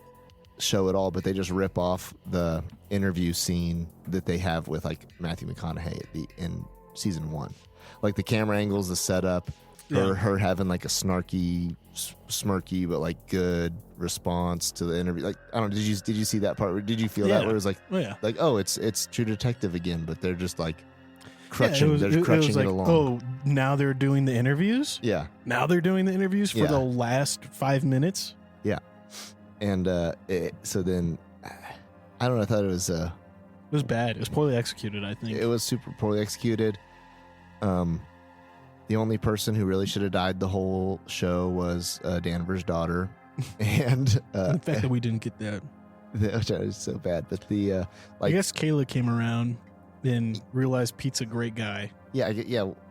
Speaker 4: show at all, but they just rip off the interview scene that they have with like Matthew McConaughey in season 1. Like the camera angles, the setup, her having like a smirky but like good response to the interview. Like, I don't know, did you see that part? Did you feel that where it was like, it's True Detective again, but they're just like crutching, it along.
Speaker 3: Oh, now they're doing the interviews?
Speaker 4: Yeah.
Speaker 3: Now they're doing the interviews for the last 5 minutes?
Speaker 4: Yeah. And so then, I don't know, I thought it was
Speaker 3: bad. It was poorly executed, I think.
Speaker 4: It was super poorly executed. The only person who really should have died the whole show was Danvers' daughter. And
Speaker 3: the fact that we didn't get that.
Speaker 4: Which is so bad. But
Speaker 3: I guess Kayla came around and realized Pete's a great guy.
Speaker 4: Yeah,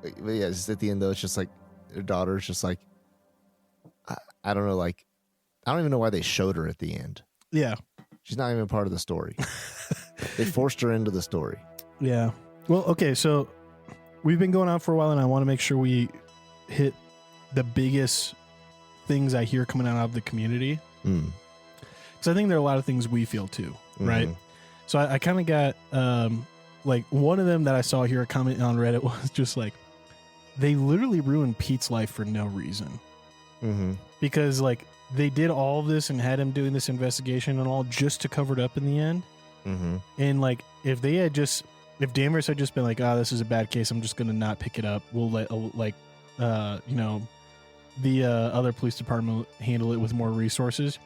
Speaker 4: it's at the end, though, it's just like, her daughter's just like, I don't know, like, I don't even know why they showed her at the end.
Speaker 3: Yeah.
Speaker 4: She's not even part of the story. They forced her into the story.
Speaker 3: Yeah. Well, okay, so we've been going on for a while, and I want to make sure we hit the biggest things I hear coming out of the community. Because I think there are a lot of things we feel too, right? So I kind of got, like, one of them that I saw here, a comment on Reddit was just like, they literally ruined Pete's life for no reason. Because, like, they did all of this and had him doing this investigation and all just to cover it up in the end. And, like, if Danvers had just been like, this is a bad case, I'm just going to not pick it up. We'll let, the other police department handle it with more resources.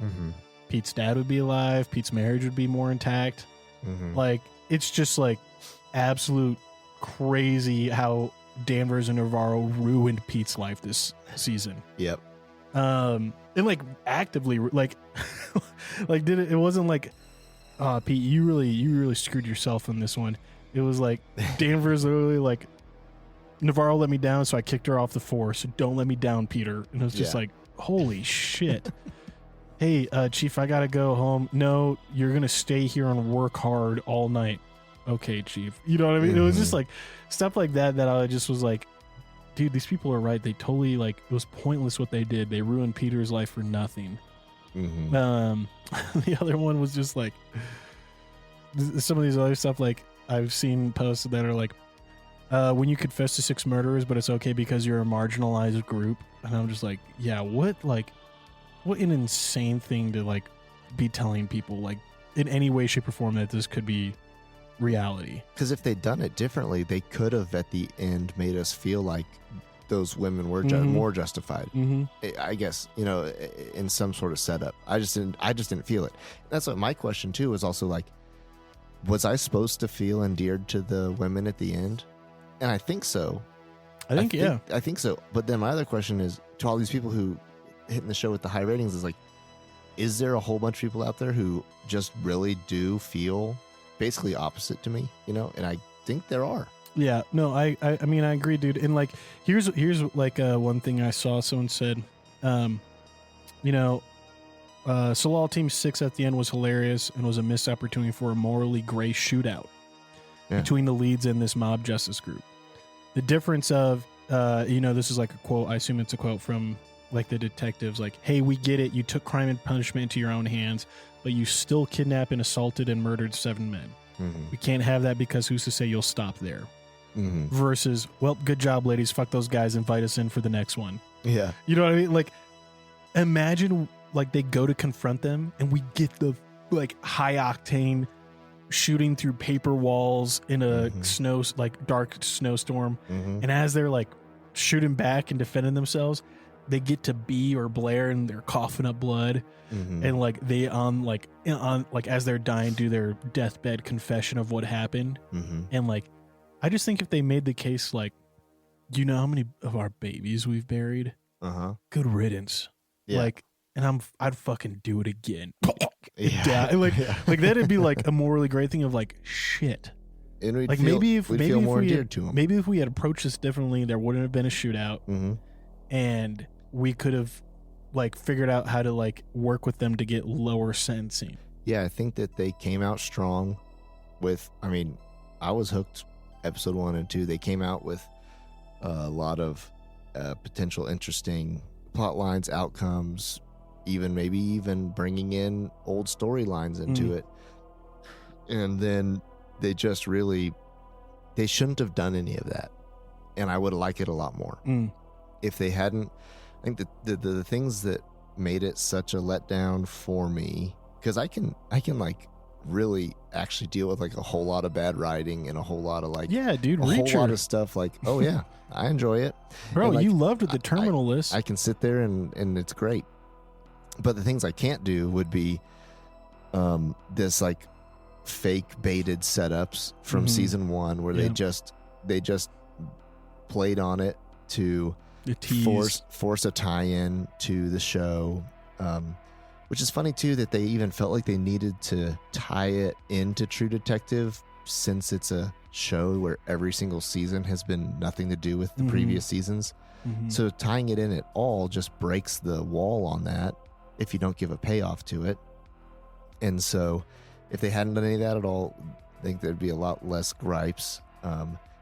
Speaker 3: Pete's dad would be alive. Pete's marriage would be more intact. Like, it's just, like, absolute crazy how Danvers and Navarro ruined Pete's life this season.
Speaker 4: Yep.
Speaker 3: And, like, actively, like, like, it wasn't like, Pete, you really screwed yourself on this one. It was like Danvers literally like, Navarro let me down, so I kicked her off the force. So don't let me down, Peter. And it was just like, holy shit. Hey, Chief, I gotta go home. No, you're gonna stay here and work hard all night. Okay, Chief. You know what I mean? It was just like stuff like that I just was like, dude, these people are right. They totally, like, it was pointless what they did. They ruined Peter's life for nothing. The other one was just like some of these other stuff, like I've seen posts that are like, when you confess to 6 murderers, but it's okay because you're a marginalized group. And I'm just like, yeah, what an insane thing to, like, be telling people, like, in any way, shape, or form that this could be reality. Because
Speaker 4: if they'd done it differently, they could have at the end made us feel like those women were more justified. I guess, in some sort of setup. I just didn't feel it. That's what my question too was also like, was I supposed to feel endeared to the women at the end? And I think so. I think so. But then my other question is, to all these people who hitting the show with the high ratings, is like, is there a whole bunch of people out there who just really do feel basically opposite to me? And I think there are.
Speaker 3: Yeah, no, I mean, I agree, dude. And, like, here's like one thing I saw. Someone said, Salal Team 6 at the end was hilarious and was a missed opportunity for a morally gray shootout between the leads and this mob justice group. The difference of, this is like a quote. I assume it's a quote from, like, the detectives. Like, hey, we get it. You took crime and punishment into your own hands, but you still kidnapped and assaulted and murdered 7 men. We can't have that because who's to say you'll stop there? Versus, well, good job, ladies. Fuck those guys. Invite us in for the next one.
Speaker 4: Yeah.
Speaker 3: You know what I mean? Like, imagine like they go to confront them, and we get the like high octane shooting through paper walls in a dark snowstorm, and as they're like shooting back and defending themselves, they get to B or Blair, and they're coughing up blood, and like they on as they're dying do their deathbed confession of what happened, and like I just think if they made the case like, you know how many of our babies we've buried, good riddance, like, and I'd fucking do it again. Like that'd be like a morally great thing of like shit.
Speaker 4: And
Speaker 3: like maybe if we had approached this differently, there wouldn't have been a shootout, and we could have like figured out how to like work with them to get lower sentencing.
Speaker 4: Yeah, I think that they came out strong with, I mean, I was hooked episode 1 and 2. They came out with a lot of potential interesting plot lines, outcomes, maybe even bringing in old storylines into it. And then they just really, they shouldn't have done any of that. And I would like it a lot more. If they hadn't, I think that the things that made it such a letdown for me, because I can like really actually deal with like a whole lot of bad writing and a whole lot of like a whole lot of stuff like, oh yeah, I enjoy it,
Speaker 3: bro.
Speaker 4: And, like,
Speaker 3: you loved the terminal list.
Speaker 4: I can sit there and it's great. But the things I can't do would be this like fake baited setups from season 1 where they just played on it to force a tie-in to the show, which is funny too that they even felt like they needed to tie it into True Detective, since it's a show where every single season has been nothing to do with the previous seasons. So tying it in at all just breaks the wall on that if you don't give a payoff to it. And so if they hadn't done any of that at all, I think there'd be a lot less gripes,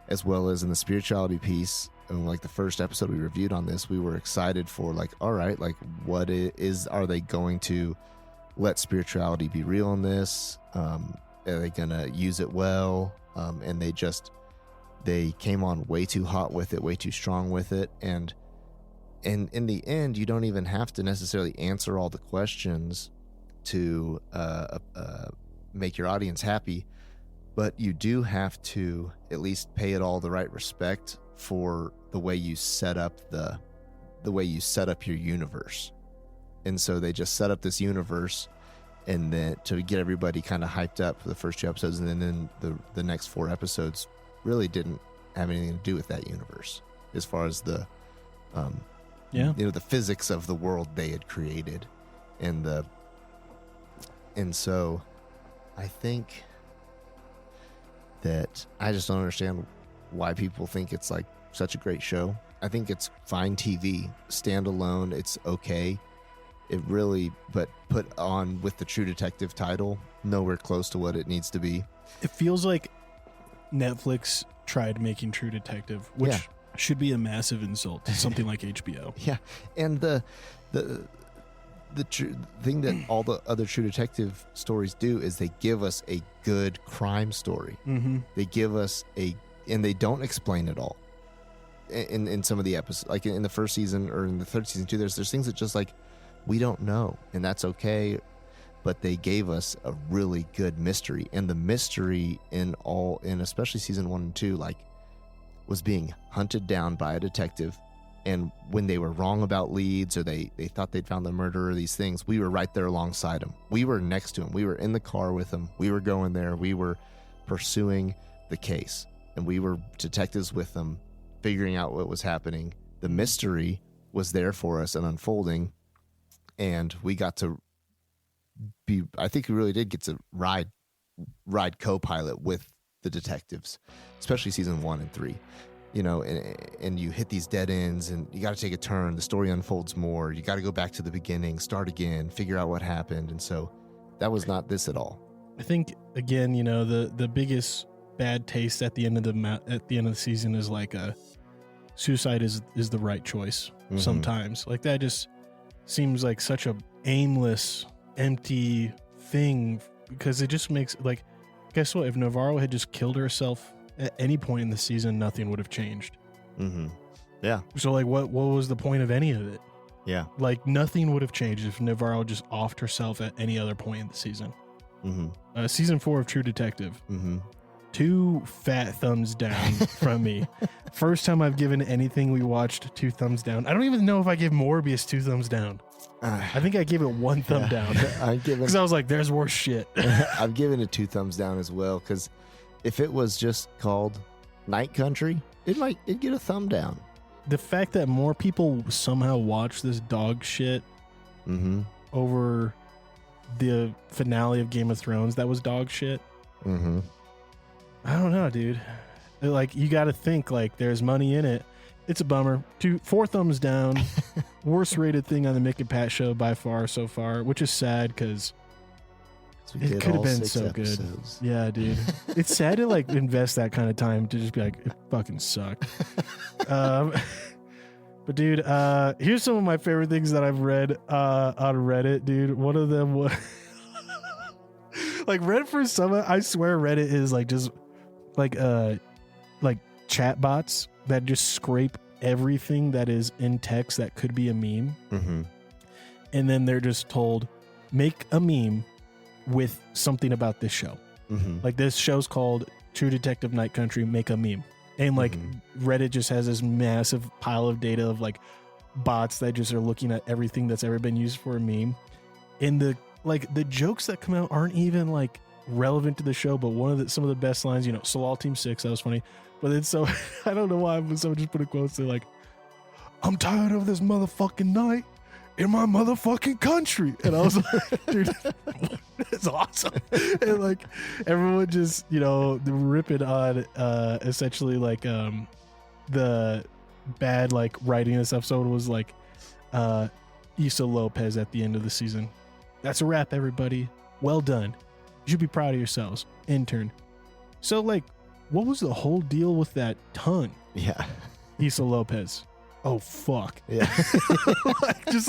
Speaker 4: as well as in the spirituality piece. And like the first episode we reviewed on this, we were excited for like, all right, like are they going to let spirituality be real in this? Are they going to use it well? And they came on way too hot with it, way too strong with it. And in the end, you don't even have to necessarily answer all the questions to make your audience happy, but you do have to at least pay it all the right respect for the way you set up your universe. And so they just set up this universe, and then to get everybody kind of hyped up for the first 2 episodes, and then the next 4 episodes really didn't have anything to do with that universe as far as the the physics of the world they had created, and so I think that I just don't understand why people think it's like such a great show. I think it's fine TV, standalone, it's okay. It really, but put on with the True Detective title, nowhere close to what it needs to be.
Speaker 3: It feels like Netflix tried making True Detective, which should be a massive insult to something like HBO.
Speaker 4: Yeah, and the thing that all the other True Detective stories do is they give us a good crime story. They give us and they don't explain it all. In some of the episodes, like in the first season or in the third season too, there's things that just like we don't know, and that's okay. But they gave us a really good mystery, and the mystery in especially season 1 and 2, like, was being hunted down by a detective. And when they were wrong about leads, or they thought they'd found the murderer, these things, we were right there alongside him. We were next to him. We were in the car with him. We were going there. We were pursuing the case, and we were detectives with them, figuring out what was happening. The mystery was there for us and unfolding, and we got to I think we really did get to ride co-pilot with the detectives, especially season 1 and 3. You know, and you hit these dead ends, and you got to take a turn. The story unfolds more. You got to go back to the beginning, start again, figure out what happened. And so that was not this at all.
Speaker 3: I think, again, you know, the biggest bad taste at the end of the season is like suicide is the right choice. Sometimes, like, that just seems like such a aimless, empty thing, because it just makes, like, guess what? If Navarro had just killed herself at any point in the season, nothing would have changed.
Speaker 4: Yeah.
Speaker 3: So, like, what was the point of any of it?
Speaker 4: Yeah.
Speaker 3: Like nothing would have changed if Navarro just offed herself at any other point in the season.
Speaker 4: Mm-hmm.
Speaker 3: Season 4 of True Detective.
Speaker 4: Mm-hmm.
Speaker 3: 2 fat thumbs down from me. First time I've given anything we watched 2 thumbs down. I don't even know if I gave Morbius 2 thumbs down. I think I gave it 1 thumb down. Because I was like, there's worse shit.
Speaker 4: I've given it 2 thumbs down as well, because if it was just called Night Country, it'd get a thumb down.
Speaker 3: The fact that more people somehow watch this dog shit over the finale of Game of Thrones that was dog shit.
Speaker 4: Mm-hmm.
Speaker 3: I don't know, dude. Like, you got to think, like, there's money in it. It's a bummer. 4 thumbs down. Worst rated thing on the Mick and Pat show by far so far, which is sad because it could have been so episodes. Good. Yeah, dude. It's sad to like invest that kind of time to just be like, it fucking sucked. But dude, here's some of my favorite things that I've read on Reddit, dude. One of them was like Reddit for some. I swear Reddit is like just like chat bots that just scrape everything that is in text that could be a meme, and then they're just told, make a meme with something about this show. Like this show's called True Detective Night Country, make a meme. And like Reddit just has this massive pile of data of like bots that just are looking at everything that's ever been used for a meme. And the jokes that come out aren't even like relevant to the show, but some of the best lines, you know, Salal Team 6, that was funny. But it's so, I don't know why, but someone just put a quote to like, I'm tired of this motherfucking night in my motherfucking country. And I was like, dude, that's awesome. And like everyone just, you know, ripping on essentially like the bad like writing and stuff. Someone was like Issa Lopez at the end of the season. That's a wrap, everybody. Well done. You should be proud of yourselves. Intern. So like, what was the whole deal with that tongue?
Speaker 4: Yeah.
Speaker 3: Issa Lopez. Oh fuck.
Speaker 4: Yeah.
Speaker 3: It's just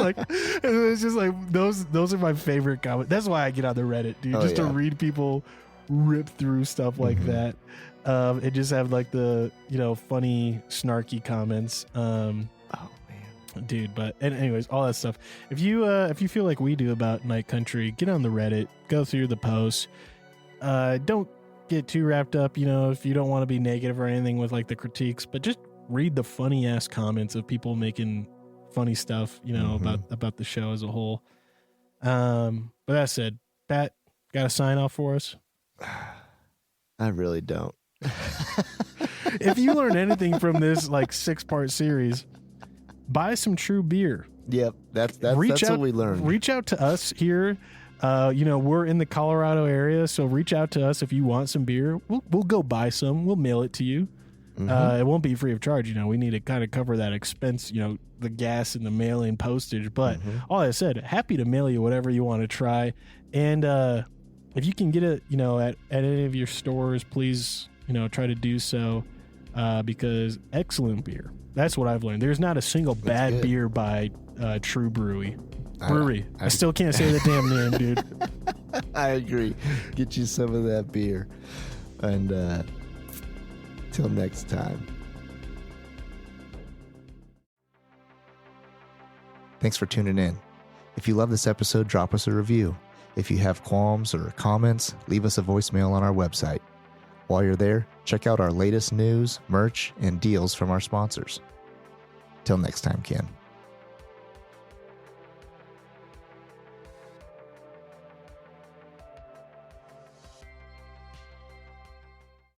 Speaker 3: like those are my favorite comments. That's why I get on the Reddit, dude. To read people rip through stuff like that. And just have like the, you know, funny, snarky comments. Oh man. Dude, but anyways, all that stuff. If you feel like we do about Night Country, get on the Reddit, go through the posts. Don't get too wrapped up, you know, if you don't want to be negative or anything with like the critiques, but just read the funny ass comments of people making funny stuff, you know, about the show as a whole. But that said, Pat, got a sign off for us?
Speaker 4: I really don't.
Speaker 3: If you learn anything from this like 6-part series, buy some true beer.
Speaker 4: Yep, that's what we learned. Reach out to us here. You know, we're in the Colorado area, so reach out to us if you want some beer. We'll go buy some. We'll mail it to you. It won't be free of charge. You know, we need to kind of cover that expense, you know, the gas and the mailing postage. But all I said, happy to mail you whatever you want to try. And if you can get it, you know, at any of your stores, please, you know, try to do so because excellent beer. That's what I've learned. There's not a single bad beer by Trve Brewery. I still can't say the damn name, dude. I agree. Get you some of that beer. And till next time. Thanks for tuning in. If you love this episode, drop us a review. If you have qualms or comments, leave us a voicemail on our website. While you're there, check out our latest news, merch, and deals from our sponsors. Till next time, Ken.